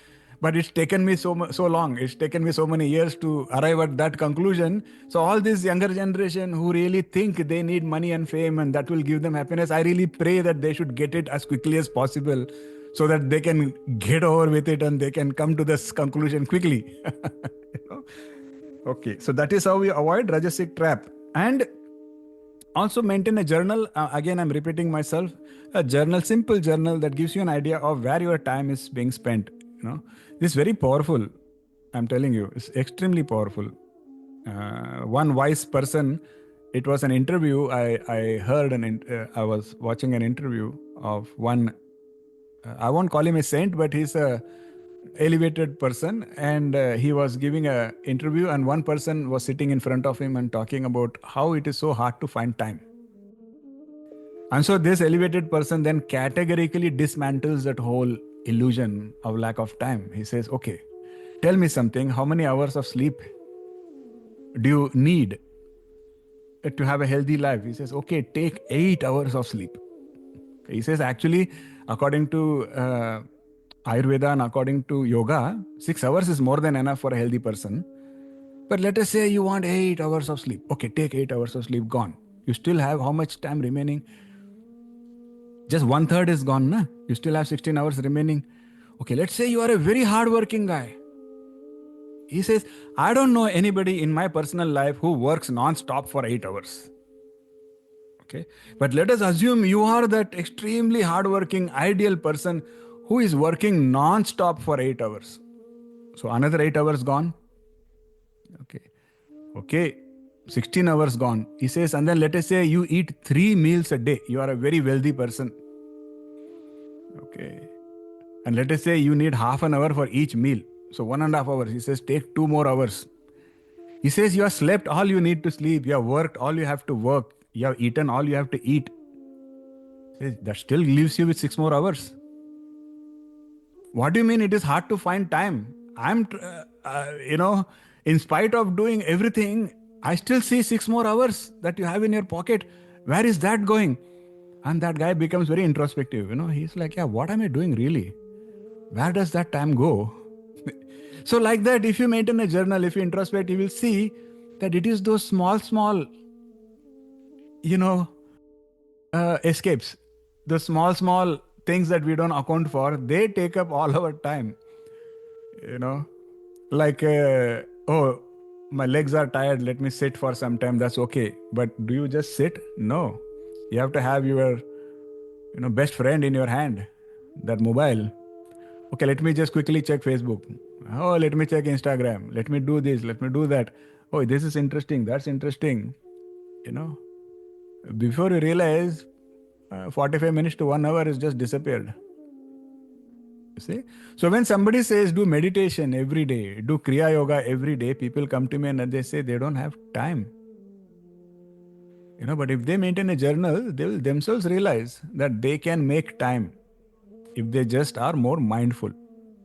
But it's taken me so long. It's taken me so many years to arrive at that conclusion. So all this younger generation who really think they need money and fame and that will give them happiness, I really pray that they should get it as quickly as possible so that they can get over with it and they can come to this conclusion quickly. You know? Okay, so that is how we avoid rajasic trap. And also maintain a journal. Again, I'm repeating myself. A journal, simple journal that gives you an idea of where your time is being spent. You know, this is very powerful. I'm telling you, it's extremely powerful. One wise person. It was an interview. I heard I was watching an interview of one. I won't call him a saint, but he's a elevated person, and he was giving a interview, and one person was sitting in front of him and talking about how it is so hard to find time. And so this elevated person then categorically dismantles that whole illusion of lack of time. He says, okay, tell me something. How many hours of sleep do you need to have a healthy life? He says, okay, take 8 hours of sleep. He says, actually, according to Ayurveda and according to yoga, 6 hours is more than enough for a healthy person. But let us say you want 8 hours of sleep. Okay, take 8 hours of sleep, gone. You still have how much time remaining? Just 1/3 is gone, na? You still have 16 hours remaining. Okay, let's say you are a very hardworking guy. He says, I don't know anybody in my personal life who works non-stop for 8 hours. Okay, but let us assume you are that extremely hardworking, ideal person who is working non-stop for 8 hours. So another 8 hours gone. Okay, 16 hours gone. He says, and then let us say you eat 3 meals a day. You are a very wealthy person. Okay, and let us say you need half an hour for each meal. So 1.5 hours. He says, take 2 more hours. He says, you have slept all you need to sleep. You have worked all you have to work. You have eaten all you have to eat. He says, that still leaves you with 6 more hours. What do you mean it is hard to find time? I'm, in spite of doing everything, I still see 6 more hours that you have in your pocket. Where is that going? And that guy becomes very introspective. He's like, yeah, what am I doing really? Where does that time go? So like that, if you maintain a journal, if you introspect, you will see that it is those small, escapes, the small things that we don't account for, they take up all our time. Like, my legs are tired, let me sit for some time, that's okay. But do you just sit? No. You have to have your, best friend in your hand, that mobile. Okay, let me just quickly check Facebook. Oh, let me check Instagram. Let me do this, let me do that. Oh, this is interesting, that's interesting. Before you realize, 45 minutes to 1 hour is just disappeared. You see? So when somebody says do meditation every day, do Kriya Yoga every day, people come to me and they say they don't have time. But if they maintain a journal, they will themselves realize that they can make time if they just are more mindful.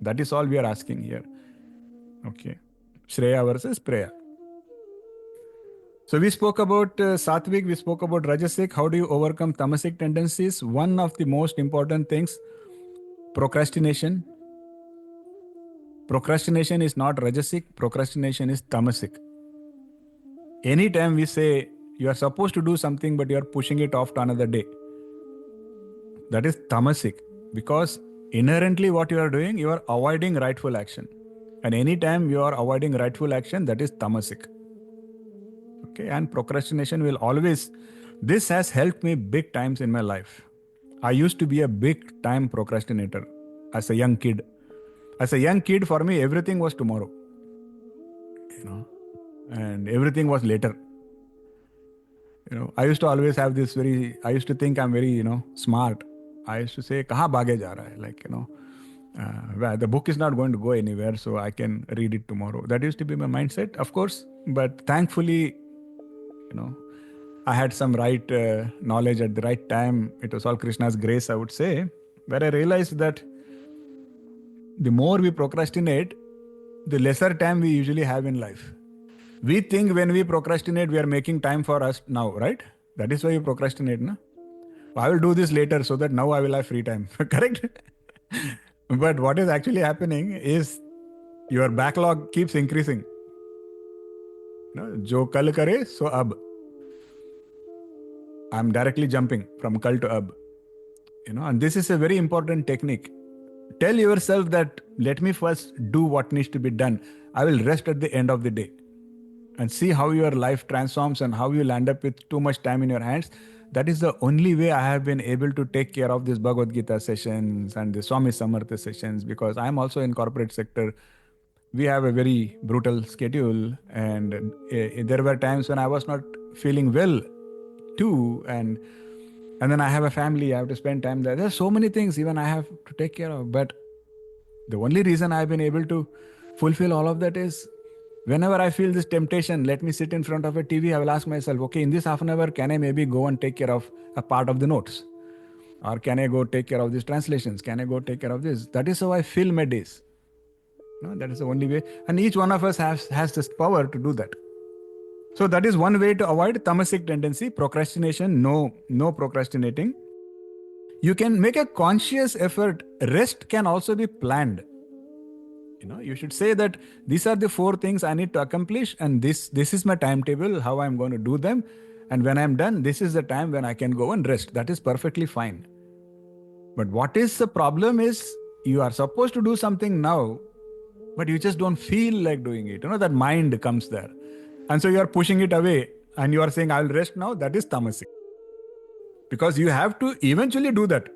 That is all we are asking here. Okay. Shreya versus Preya. So we spoke about sattvic, we spoke about rajasic. How do you overcome tamasic tendencies? One of the most important things, procrastination. Procrastination is not rajasic, procrastination is tamasic. Anytime we say you are supposed to do something but you are pushing it off to another day, that is tamasic, because inherently what you are doing, you are avoiding rightful action. And anytime you are avoiding rightful action, that is tamasic. Okay, and procrastination will always, this has helped me big times in my life. I used to be a big time procrastinator as a young kid. As a young kid, for me, everything was tomorrow, and everything was later. I used to always have this I used to think I'm very, smart. I used to say, "Kahan bhage ja raha hai?" Like, well, the book is not going to go anywhere, so I can read it tomorrow. That used to be my mindset, of course. But thankfully, I had some right knowledge at the right time. It was all Krishna's grace, I would say, where I realized that the more we procrastinate, the lesser time we usually have in life. We think when we procrastinate, we are making time for us now, right? That is why you procrastinate, no? I will do this later so that now I will have free time. Correct? But what is actually happening is your backlog keeps increasing. Jo kal kare, so ab. I'm directly jumping from kal to ab. And this is a very important technique. Tell yourself that let me first do what needs to be done. I will rest at the end of the day. And see how your life transforms and how you land up with too much time in your hands. That is the only way I have been able to take care of these Bhagavad Gita sessions and the Swami Samartha sessions, because I'm also in corporate sector. We have a very brutal schedule, and there were times when I was not feeling well too, and then I have a family, I have to spend time there. There are so many things even I have to take care of, but the only reason I've been able to fulfill all of that is whenever I feel this temptation, let me sit in front of a TV, I will ask myself, okay, in this half an hour, can I maybe go and take care of a part of the notes? Or can I go take care of these translations? Can I go take care of this? That is how I fill my days. That is the only way. And each one of us has this power to do that. So that is one way to avoid tamasic tendency, procrastination, no procrastinating. You can make a conscious effort. Rest can also be planned. You should say that these are the 4 things I need to accomplish, and this is my timetable, how I'm going to do them. And when I'm done, this is the time when I can go and rest. That is perfectly fine. But what is the problem is you are supposed to do something now, but you just don't feel like doing it. That mind comes there. And so you are pushing it away and you are saying, I'll rest now. That is tamasic. Because you have to eventually do that.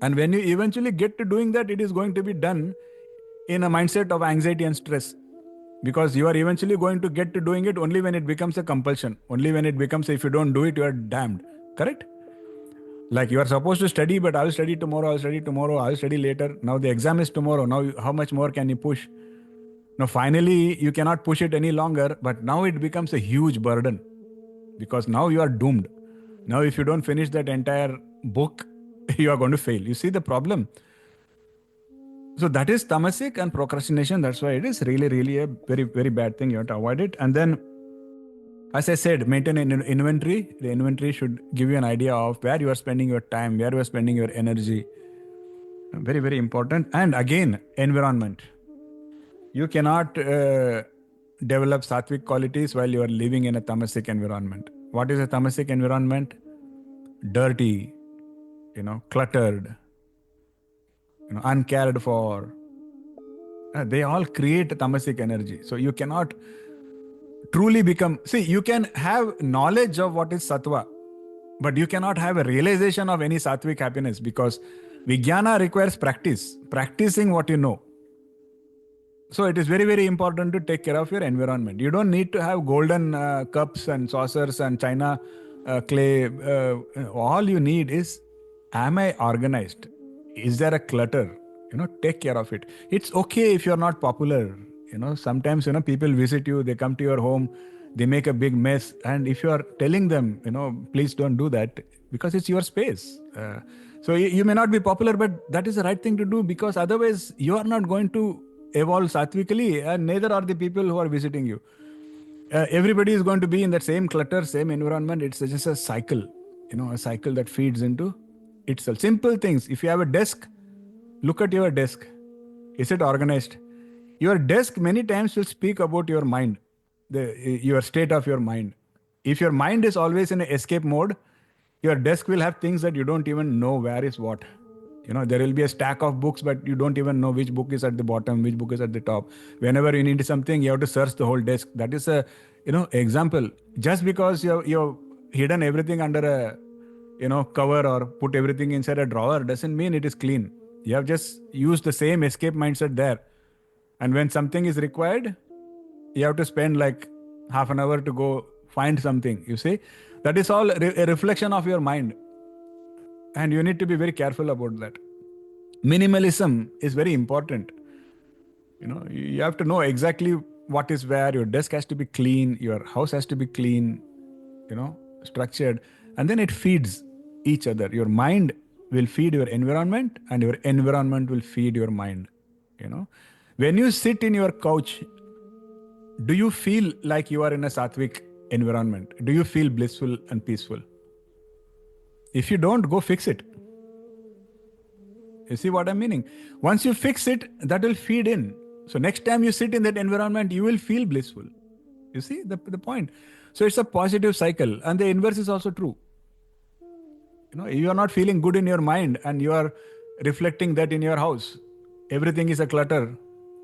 And when you eventually get to doing that, it is going to be done in a mindset of anxiety and stress, because you are eventually going to get to doing it only when it becomes a compulsion, only when it becomes, if you don't do it, you are damned. Correct? Like you are supposed to study, but I'll study tomorrow, I'll study later. Now the exam is tomorrow. Now how much more can you push? Now finally you cannot push it any longer, but now it becomes a huge burden, because now you are doomed. Now if you don't finish that entire book, you are going to fail. You see the problem? So that is tamasic and procrastination. That's why it is really, really a very, very bad thing. You have to avoid it. And then, as I said, maintain an inventory. The inventory should give you an idea of where you are spending your time, where you are spending your energy. Very, very important. And again, environment. You cannot develop sattvic qualities while you are living in a tamasic environment. What is a tamasic environment? Dirty, cluttered, uncared for. They all create tamasic energy. So you cannot truly become, you can have knowledge of what is sattva, but you cannot have a realization of any sattvic happiness, because vijnana requires practice, practicing what you know. So it is very, very important to take care of your environment. You don't need to have golden cups and saucers and china clay. All you need is, am I organized? Is there a clutter? Take care of it. It's okay if you're not popular. Sometimes, people visit you, they come to your home, they make a big mess. And if you are telling them, please don't do that, because it's your space. So you may not be popular, but that is the right thing to do, because otherwise you are not going to evolve sattvically, and neither are the people who are visiting you. Everybody is going to be in that same clutter, same environment. It's just a cycle, a cycle that feeds into itself. Simple things. If you have a desk, look at your desk. Is it organized? Your desk many times will speak about your mind, your state of your mind. If your mind is always in an escape mode, your desk will have things that you don't even know where is what. There will be a stack of books, but you don't even know which book is at the bottom, which book is at the top. Whenever you need something, you have to search the whole desk. That is a, example. Just because you've hidden everything under a, cover, or put everything inside a drawer, doesn't mean it is clean. You have just used the same escape mindset there. And when something is required, you have to spend like half an hour to go find something. You see, that is all a reflection of your mind. And you need to be very careful about that. Minimalism is very important. You have to know exactly what is where. Your desk has to be clean, your house has to be clean, structured, and then it feeds each other. Your mind will feed your environment, and your environment will feed your mind. When you sit in your couch, do you feel like you are in a sattvic environment? Do you feel blissful and peaceful? If you don't, go fix it. You see what I'm meaning? Once you fix it, that will feed in. So next time you sit in that environment, you will feel blissful. You see the point? So it's a positive cycle. And the inverse is also true. You are not feeling good in your mind and you are reflecting that in your house. Everything is a clutter.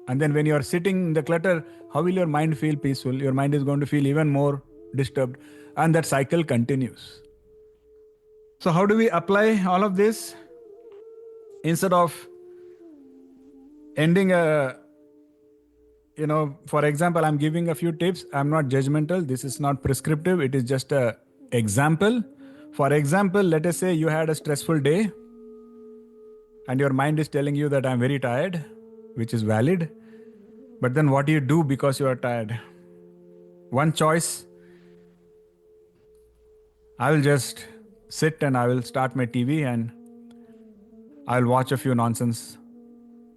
And then when you are sitting in the clutter, how will your mind feel peaceful? Your mind is going to feel even more disturbed. And that cycle continues. So how do we apply all of this? Instead of ending for example, I'm giving a few tips. I'm not judgmental. This is not prescriptive. It is just a example. For example, let us say you had a stressful day and your mind is telling you that I'm very tired, which is valid. But then what do you do because you are tired? One choice, I will just sit and I will start my TV and I'll watch a few nonsense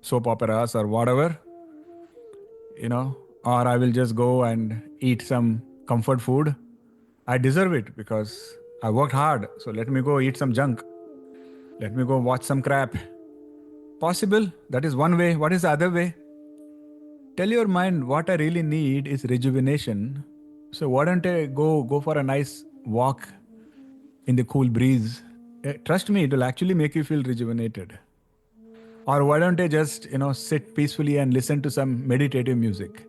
soap operas or whatever, or I will just go and eat some comfort food. I deserve it because I worked hard. So let me go eat some junk. Let me go watch some crap. Possible. That is one way. What is the other way? Tell your mind what I really need is rejuvenation. So why don't I go for a nice walk in the cool breeze? Trust me, it will actually make you feel rejuvenated. Or why don't I just, sit peacefully and listen to some meditative music?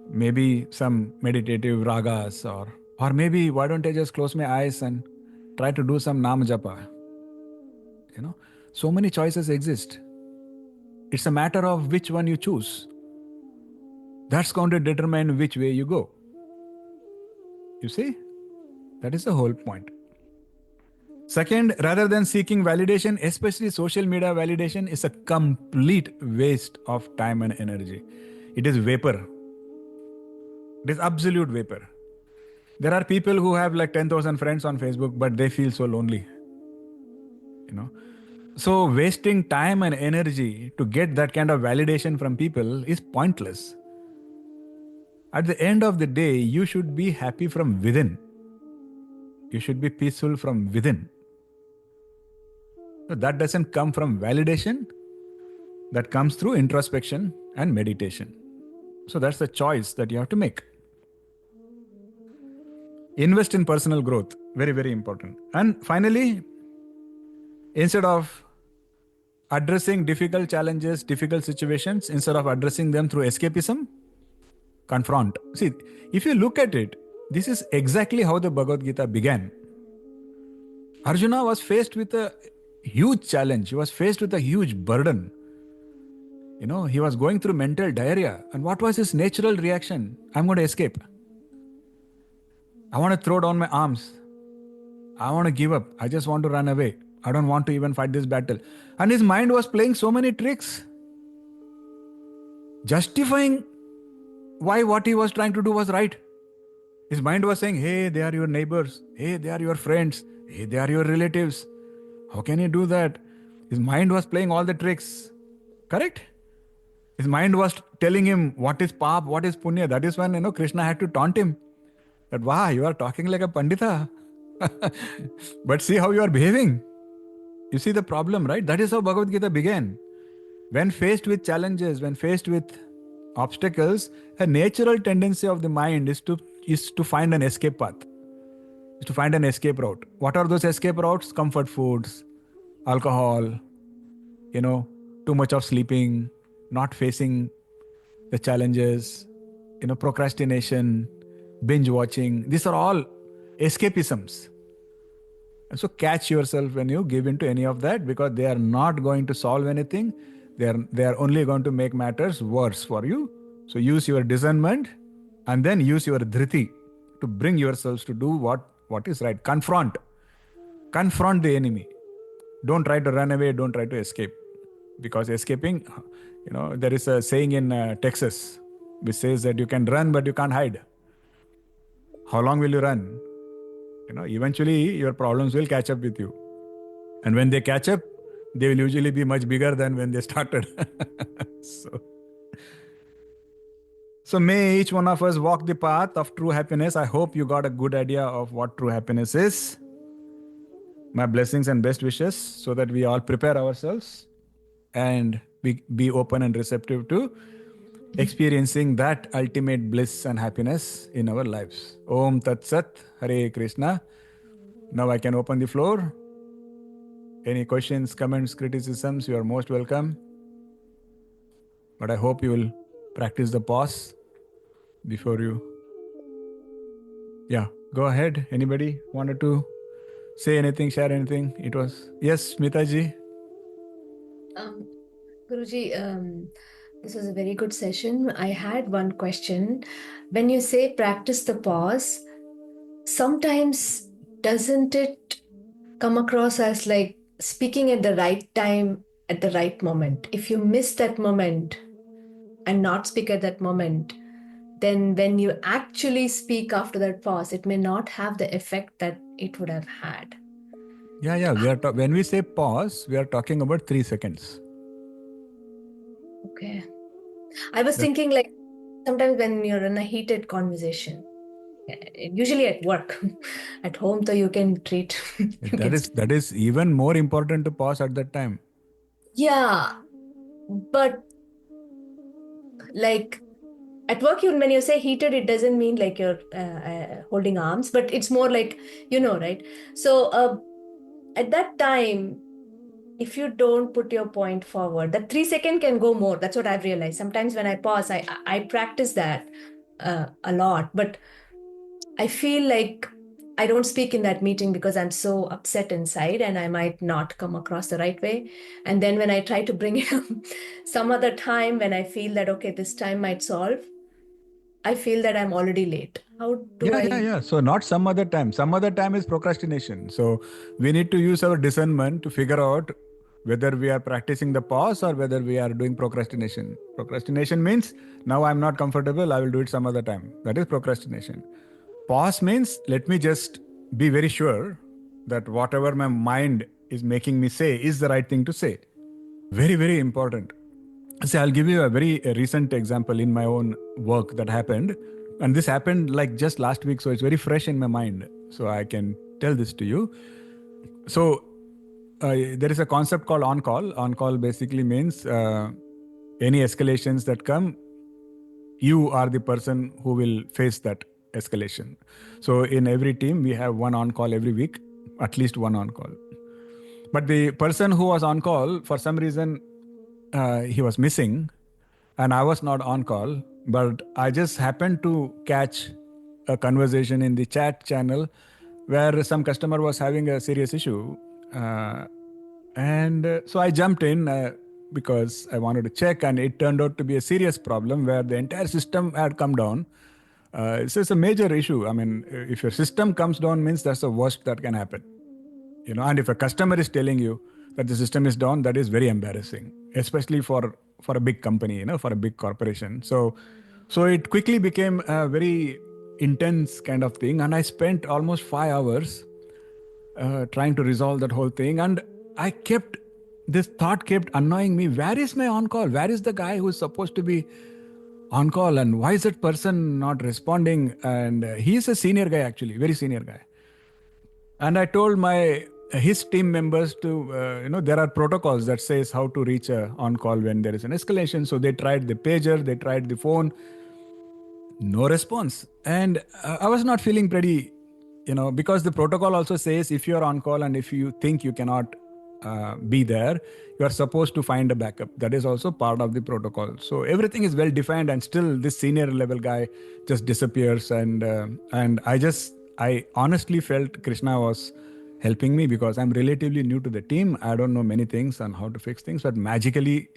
Maybe some meditative ragas or maybe why don't I just close my eyes and try to do some nam japa? So many choices exist. It's a matter of which one you choose. That's going to determine which way you go. You see? That is the whole point. Second, rather than seeking validation, especially social media validation, is a complete waste of time and energy. It is vapor. It is absolute vapor. There are people who have like 10,000 friends on Facebook, but they feel so lonely. So wasting time and energy to get that kind of validation from people is pointless. At the end of the day, you should be happy from within. You should be peaceful from within. So that doesn't come from validation. That comes through introspection and meditation. So that's the choice that you have to make. Invest in personal growth. Very, very important. And finally, instead of addressing difficult challenges, difficult situations, instead of addressing them through escapism, confront. See, if you look at it, this is exactly how the Bhagavad Gita began. Arjuna was faced with a huge challenge. He was faced with a huge burden. He was going through mental diarrhea. And what was his natural reaction? I'm going to escape. I want to throw down my arms. I want to give up. I just want to run away. I don't want to even fight this battle. And his mind was playing so many tricks, justifying why what he was trying to do was right. His mind was saying, hey, they are your neighbors. Hey, they are your friends. Hey, they are your relatives. How can you do that? His mind was playing all the tricks. Correct? His mind was telling him what is pap, what is punya. That is when, Krishna had to taunt him. That, wow, you are talking like a pandita. But see how you are behaving. You see the problem, right? That is how Bhagavad Gita began. When faced with challenges, when faced with obstacles, a natural tendency of the mind is to find an escape path, is to find an escape route. What are those escape routes? Comfort foods, alcohol, too much of sleeping, not facing the challenges, procrastination, binge watching. These are all escapisms. And so catch yourself when you give into any of that, because they are not going to solve anything. They are only going to make matters worse for you. So use your discernment and then use your dhriti to bring yourselves to do what is right. Confront the enemy. don't try to run away, don't try to escape. Because escaping, there is a saying in Texas which says that you can run but you can't hide. How long will you run? Eventually your problems will catch up with you. And when they catch up, they will usually be much bigger than when they started. So may each one of us walk the path of true happiness. I hope you got a good idea of what true happiness is. My blessings and best wishes so that we all prepare ourselves and be open and receptive to experiencing that ultimate bliss and happiness in our lives. Om Tat Sat, Hare Krishna. Now I can open the floor. Any questions, comments, criticisms, you are most welcome. But I hope you will practice the pause before you. Yeah, go ahead. Anybody wanted to say anything, share anything? It was, yes, Smitaji. Guruji, this was a very good session. I had one question. When you say practice the pause, sometimes doesn't it come across as like speaking at the right time, at the right moment? If you miss that moment and not speak at that moment, then when you actually speak after that pause, it may not have the effect that it would have had. Yeah. When we say pause, we are talking about 3 seconds. Okay. I was thinking like sometimes when you're in a heated conversation, usually at work, at home, so you can treat. That is even more important to pause at that time. Yeah, but like at work, when you say heated, it doesn't mean like you're holding arms, but it's more like, right? So at that time, if you don't put your point forward, that 3 second can go more. That's what I've realized. Sometimes when I pause, I practice that a lot, but I feel like I don't speak in that meeting because I'm so upset inside and I might not come across the right way. And then when I try to bring it up some other time when I feel that, okay, this time might solve, I feel that I'm already late. How do I? Yeah. So not some other time. Some other time is procrastination. So we need to use our discernment to figure out whether we are practicing the pause or whether we are doing procrastination. Procrastination means now I'm not comfortable, I will do it some other time. That is procrastination. Pause means let me just be very sure that whatever my mind is making me say is the right thing to say. Very, very important. See, I'll give you a very recent example in my own work that happened. And this happened like just last week, so it's very fresh in my mind. So I can tell this to you. So there is a concept called on-call. On-call basically means any escalations that come, you are the person who will face that escalation. So in every team, we have one on-call every week, at least one on-call. But the person who was on-call, for some reason, he was missing and I was not on call, but I just happened to catch a conversation in the chat channel where some customer was having a serious issue. And so I jumped in because I wanted to check, and it turned out to be a serious problem where the entire system had come down. It's a major issue. I mean, if your system comes down, means that's the worst that can happen. And if a customer is telling you that the system is down, that is very embarrassing, especially for a big company, for a big corporation. So it quickly became a very intense kind of thing. And I spent almost 5 hours trying to resolve that whole thing. And this thought kept annoying me. Where is my on-call? Where is the guy who's supposed to be on call? And why is that person not responding? And he's a senior guy, actually, very senior guy. And I told his team members to, there are protocols that says how to reach on call when there is an escalation. So they tried the pager, they tried the phone, no response. And I was not feeling pretty, because the protocol also says if you're on call and if you think you cannot be there, you are supposed to find a backup. That is also part of the protocol. So everything is well defined, and still this senior level guy just disappears. And I honestly felt Krishna was helping me because I'm relatively new to the team. I don't know many things on how to fix things, but magically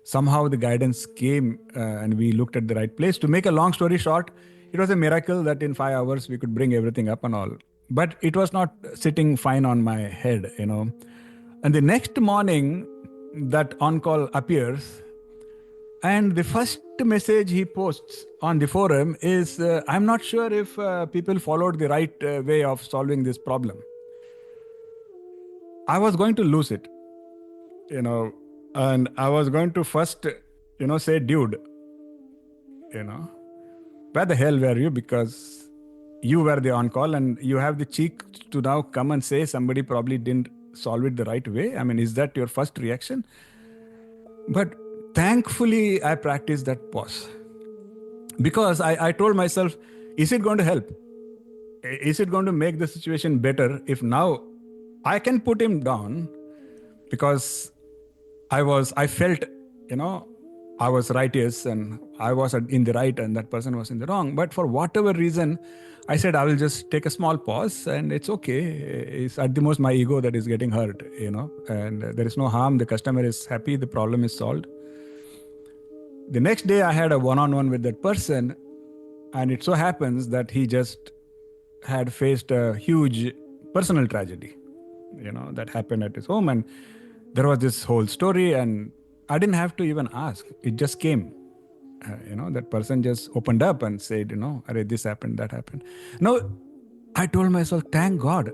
somehow the guidance came and we looked at the right place. To make a long story short, it was a miracle that in 5 hours we could bring everything up and all. But it was not sitting fine on my head, And the next morning, that on-call appears, and the first message he posts on the forum is, I'm not sure if people followed the right way of solving this problem. I was going to lose it, and I was going to first, say, dude, where the hell were you? Because you were the on-call and you have the cheek to now come and say somebody probably didn't solve it the right way. I mean, is that your first reaction? But thankfully, I practiced that pause. Because I told myself, is it going to help? Is it going to make the situation better if now I can put him down because I felt, I was righteous and I was in the right and that person was in the wrong. But for whatever reason, I said, I will just take a small pause and it's okay. It's at the most my ego that is getting hurt, and there is no harm. The customer is happy. The problem is solved. The next day I had a one-on-one with that person, and it so happens that he just had faced a huge personal tragedy, that happened at his home. And there was this whole story, and I didn't have to even ask. It just came. That person just opened up and said, Arey, this happened, that happened. No, I told myself, thank God.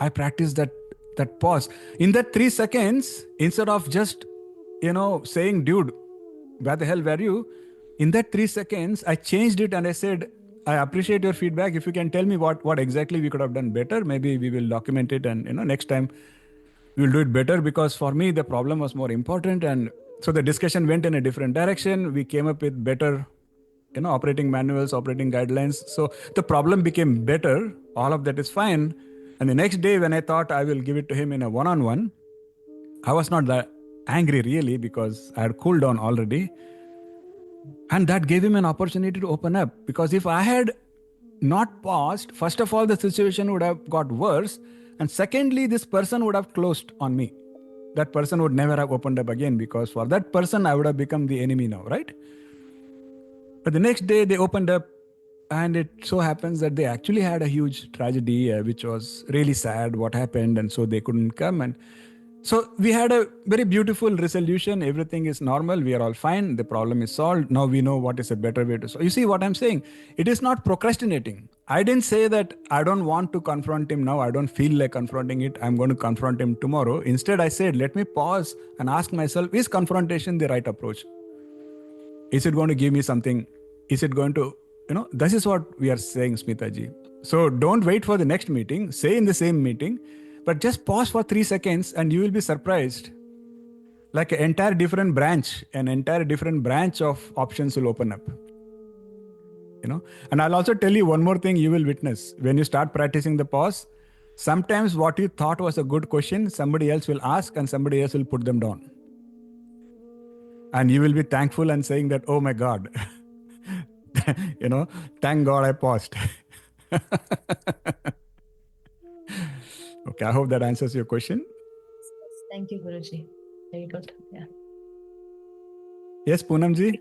I practiced that pause. In that 3 seconds, instead of just, saying, dude, where the hell were you? In that 3 seconds, I changed it and I said, I appreciate your feedback. If you can tell me what exactly we could have done better, maybe we will document it and, next time we'll do it better, because for me, the problem was more important. And so the discussion went in a different direction. We came up with better, operating manuals, operating guidelines. So the problem became better. All of that is fine. And the next day when I thought I will give it to him in a one-on-one, I was not that angry really, because I had cooled down already. And that gave him an opportunity to open up. Because if I had not paused, first of all, the situation would have got worse. And secondly, this person would have closed on me. That person would never have opened up again, because for that person, I would have become the enemy now, right? But the next day they opened up, and it so happens that they actually had a huge tragedy, which was really sad what happened. And so they couldn't come. And so we had a very beautiful resolution. Everything is normal. We are all fine. The problem is solved. Now we know what is a better way to solve. You see what I'm saying? It is not procrastinating. I didn't say that I don't want to confront him now. I don't feel like confronting it. I'm going to confront him tomorrow. Instead, I said, let me pause and ask myself, is confrontation the right approach? Is it going to give me something? Is it going to, this is what we are saying, Smita ji. So don't wait for the next meeting. Say in the same meeting, but just pause for 3 seconds and you will be surprised. Like an entire different branch of options will open up. And I'll also tell you one more thing you will witness. When you start practicing the pause, sometimes what you thought was a good question, somebody else will ask and somebody else will put them down. And you will be thankful and saying that, oh my God, thank God I paused. Okay, I hope that answers your question. Thank you, Guruji. Very good. Yeah. Yes, Poonamji?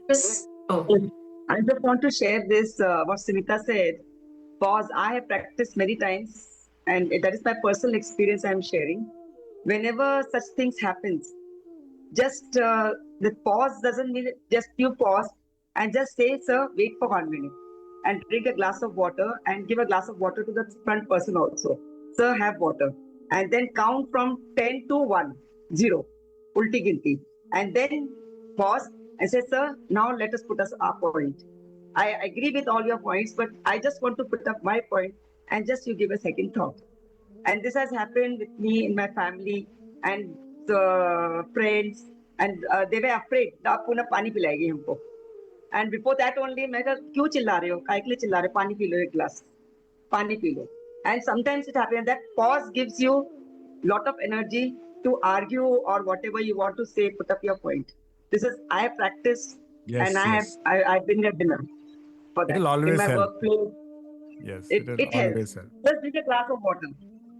I just want to share this, what Smita said. Pause, I have practiced many times, and that is my personal experience I am sharing. Whenever such things happens, just the pause doesn't mean just you pause and just say, sir, wait for 1 minute and drink a glass of water and give a glass of water to the front person also. Sir, have water. And then count from 10 to 1, 0, ulti ginti. And then pause and say, sir, now let us put us our point. I agree with all your points, but I just want to put up my point and just you give a second thought. And this has happened with me in my family and the friends, and they were afraid, आप पुनः पानी पिलाएगी हमको. And before that only, मैं कहा क्यों चिल्ला रहे हो? काय के लिए चिल्ला रहे हो? पानी पी लो एक glass. पानी P low. And sometimes it happens that pause gives you lot of energy to argue or whatever you want to say, put up your point. This is, I have practiced, and I've been a winner for that. It will always in my help. workplace. Yes, It will always helps. help. Just drink a glass of water.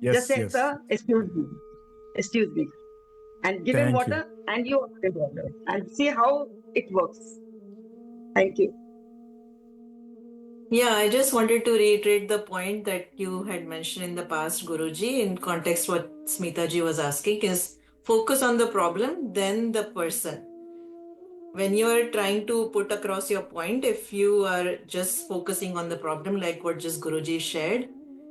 Yes, Just say, yes. sir, excuse me. And give him Thank water and you give water. And see how it works. Thank you. Yeah, I just wanted to reiterate the point that you had mentioned in the past, Guruji, in context what Smita ji was asking is focus on the problem, then the person. When you are trying to put across your point, if you are just focusing on the problem, like what just Guruji shared,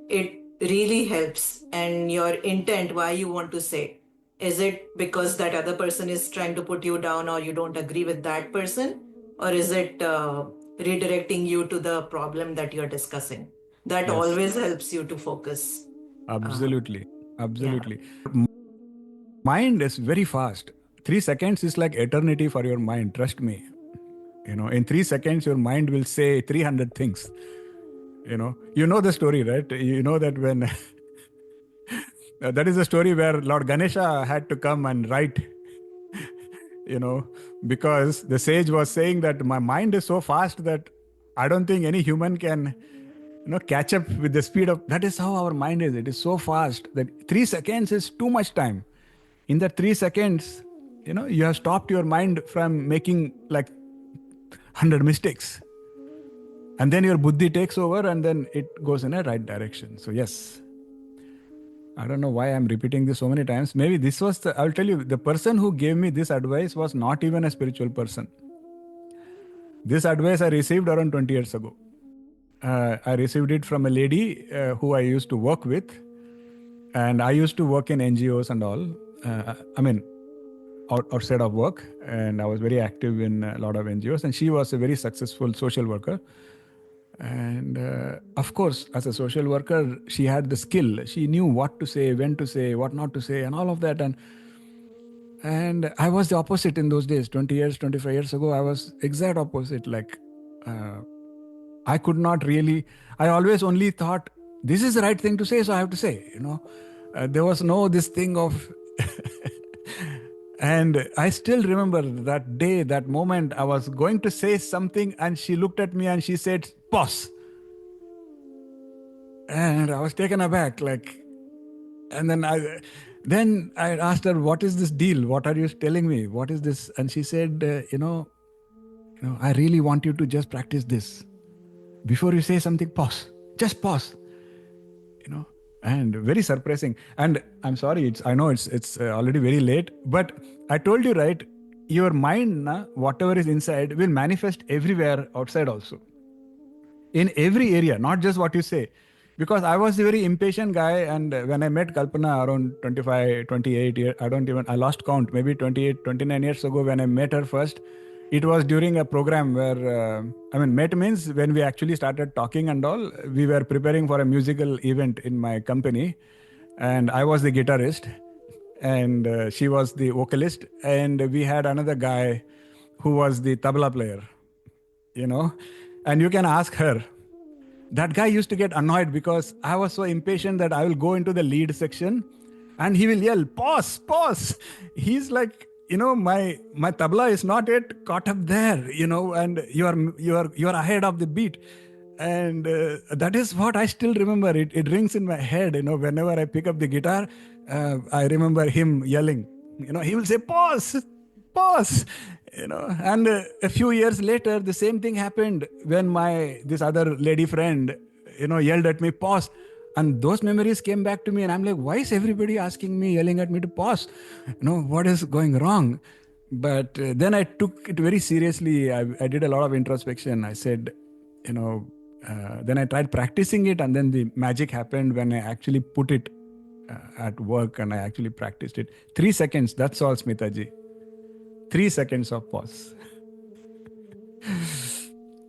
it really helps. And your intent, why you want to say, is it because that other person is trying to put you down or you don't agree with that person? Or is it redirecting you to the problem that you're discussing? That Yes, always helps you to focus. absolutely. Yeah. Absolutely. Mind is very fast. 3 seconds is like eternity for your mind. Trust me. In 3 seconds, your mind will say 300 things. You know the story, right? You know that when that is a story where Lord Ganesha had to come and write, because the sage was saying that my mind is so fast that I don't think any human can, catch up with the speed of. That is how our mind is. It is so fast that 3 seconds is too much time. In that 3 seconds, you have stopped your mind from making like 100 mistakes. And then your buddhi takes over and then it goes in a right direction. So yes, I don't know why I'm repeating this so many times. Maybe this was I'll tell you, the person who gave me this advice was not even a spiritual person. This advice I received around 20 years ago. I received it from a lady who I used to work with. And I used to work in NGOs and all. Outside of work. And I was very active in a lot of NGOs. And she was a very successful social worker. And of course, as a social worker, she had the skill. She knew what to say, when to say, what not to say, and all of that. And I was the opposite in those days. 20 years, 25 years ago, I was exact opposite. Like, I could not really, I always only thought, this is the right thing to say, so I have to say, there was no this thing of, and I still remember that day, that moment, I was going to say something and she looked at me and she said, pause. And I was taken aback, like, and then I asked her, what is this deal? What are you telling me? What is this? And she said, I really want you to just practice this. Before you say something, pause. Just pause. And very surprising. And I'm sorry, I know it's already very late, but I told you, right, your mind, whatever is inside, will manifest everywhere outside also. In every area, not just what you say. Because I was a very impatient guy, and when I met Kalpana around 25, 28 years, I lost count, maybe 28, 29 years ago when I met her first. It was during a program where, met means when we actually started talking and all, we were preparing for a musical event in my company, and I was the guitarist, and she was the vocalist, and we had another guy who was the tabla player, and you can ask her. That guy used to get annoyed because I was so impatient that I will go into the lead section and he will yell, pause, pause. He's like, my tabla is not yet caught up there, and you're ahead of the beat. And that is what I still remember. It rings in my head, whenever I pick up the guitar, I remember him yelling, he will say, pause, pause. And a few years later, the same thing happened when this other lady friend, yelled at me, pause. And those memories came back to me, and I'm like, why is everybody asking me, yelling at me to pause? What is going wrong? But then I took it very seriously. I did a lot of introspection. I said, then I tried practicing it, and then the magic happened when I actually put it at work and I actually practiced it. 3 seconds, that's all, Smitaji. 3 seconds of pause.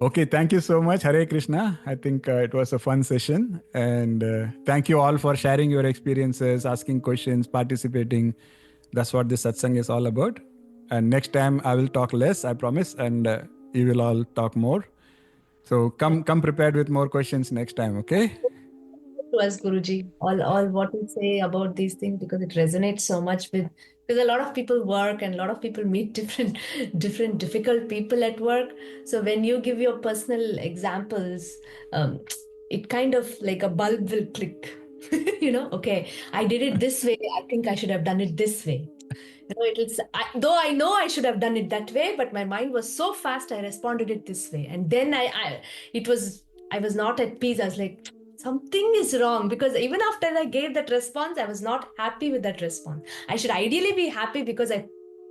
Okay, thank you so much. Hare Krishna. I think it was a fun session. And thank you all for sharing your experiences, asking questions, participating. That's what this satsang is all about. And next time I will talk less, I promise. And you will all talk more. So come prepared with more questions next time, okay? To us, Guruji, all what we say about these things, because it resonates so much with, because a lot of people work and a lot of people meet different difficult people at work. So when you give your personal examples, it kind of like a bulb will click. Okay, I did it this way. I think I should have done it this way. Though I know I should have done it that way, but my mind was so fast, I responded it this way. And then it was I was not at peace. I was like, something is wrong, because even after I gave that response, I was not happy with that response. I should ideally be happy because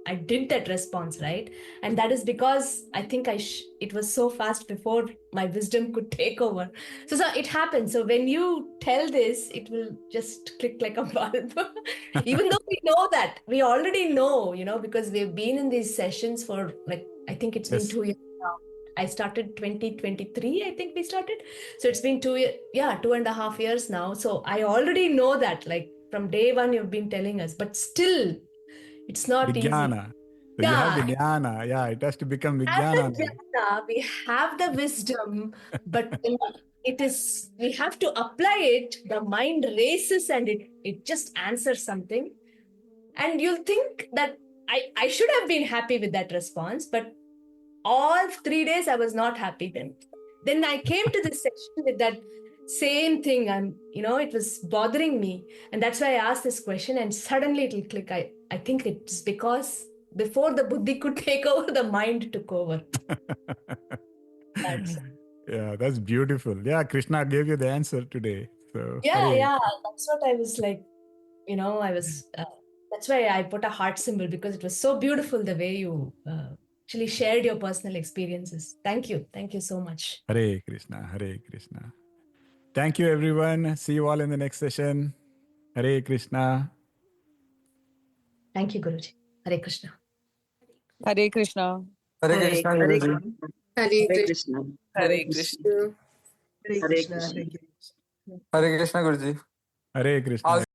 I did that response, right? And that is because I think it was so fast before my wisdom could take over. So it happens. So when you tell this, it will just click like a bulb. Even though we know that, we already know, because we've been in these sessions for like, I think it's been Yes. 2 years now. I started 2023, I think we started. So it's been 2.5 years now. So I already know that, like from day one, you've been telling us, but still, it's not easy. Vijnana. So you have the Yeah, jnana. Yeah, it has to become we have vijnana the now. jnana, we have the wisdom, but when we have to apply it, the mind races and it just answers something. And you'll think that I should have been happy with that response, but all 3 days I was not happy then. Then I came to this session with that same thing, and it was bothering me. And that's why I asked this question, and suddenly it'll click. I think it's because before the buddhi could take over, the mind took over. That's Yeah, that's beautiful. Yeah, Krishna gave you the answer today. So yeah, that's what I was like, I was that's why I put a heart symbol, because it was so beautiful the way you actually shared your personal experiences. Thank you so much. Hare Krishna, Hare Krishna. Thank you, everyone. See you all in the next session. Hare Krishna. Thank you, Guruji. Hare Krishna. Hare Krishna. Hare Hare Krishna, Hare Guruji. Krishna. Hare Hare Krishna. Krishna. Hare Krishna. Hare Hare Krishna. Krishna. Thank you. Hare Krishna, Guruji. Hare Krishna.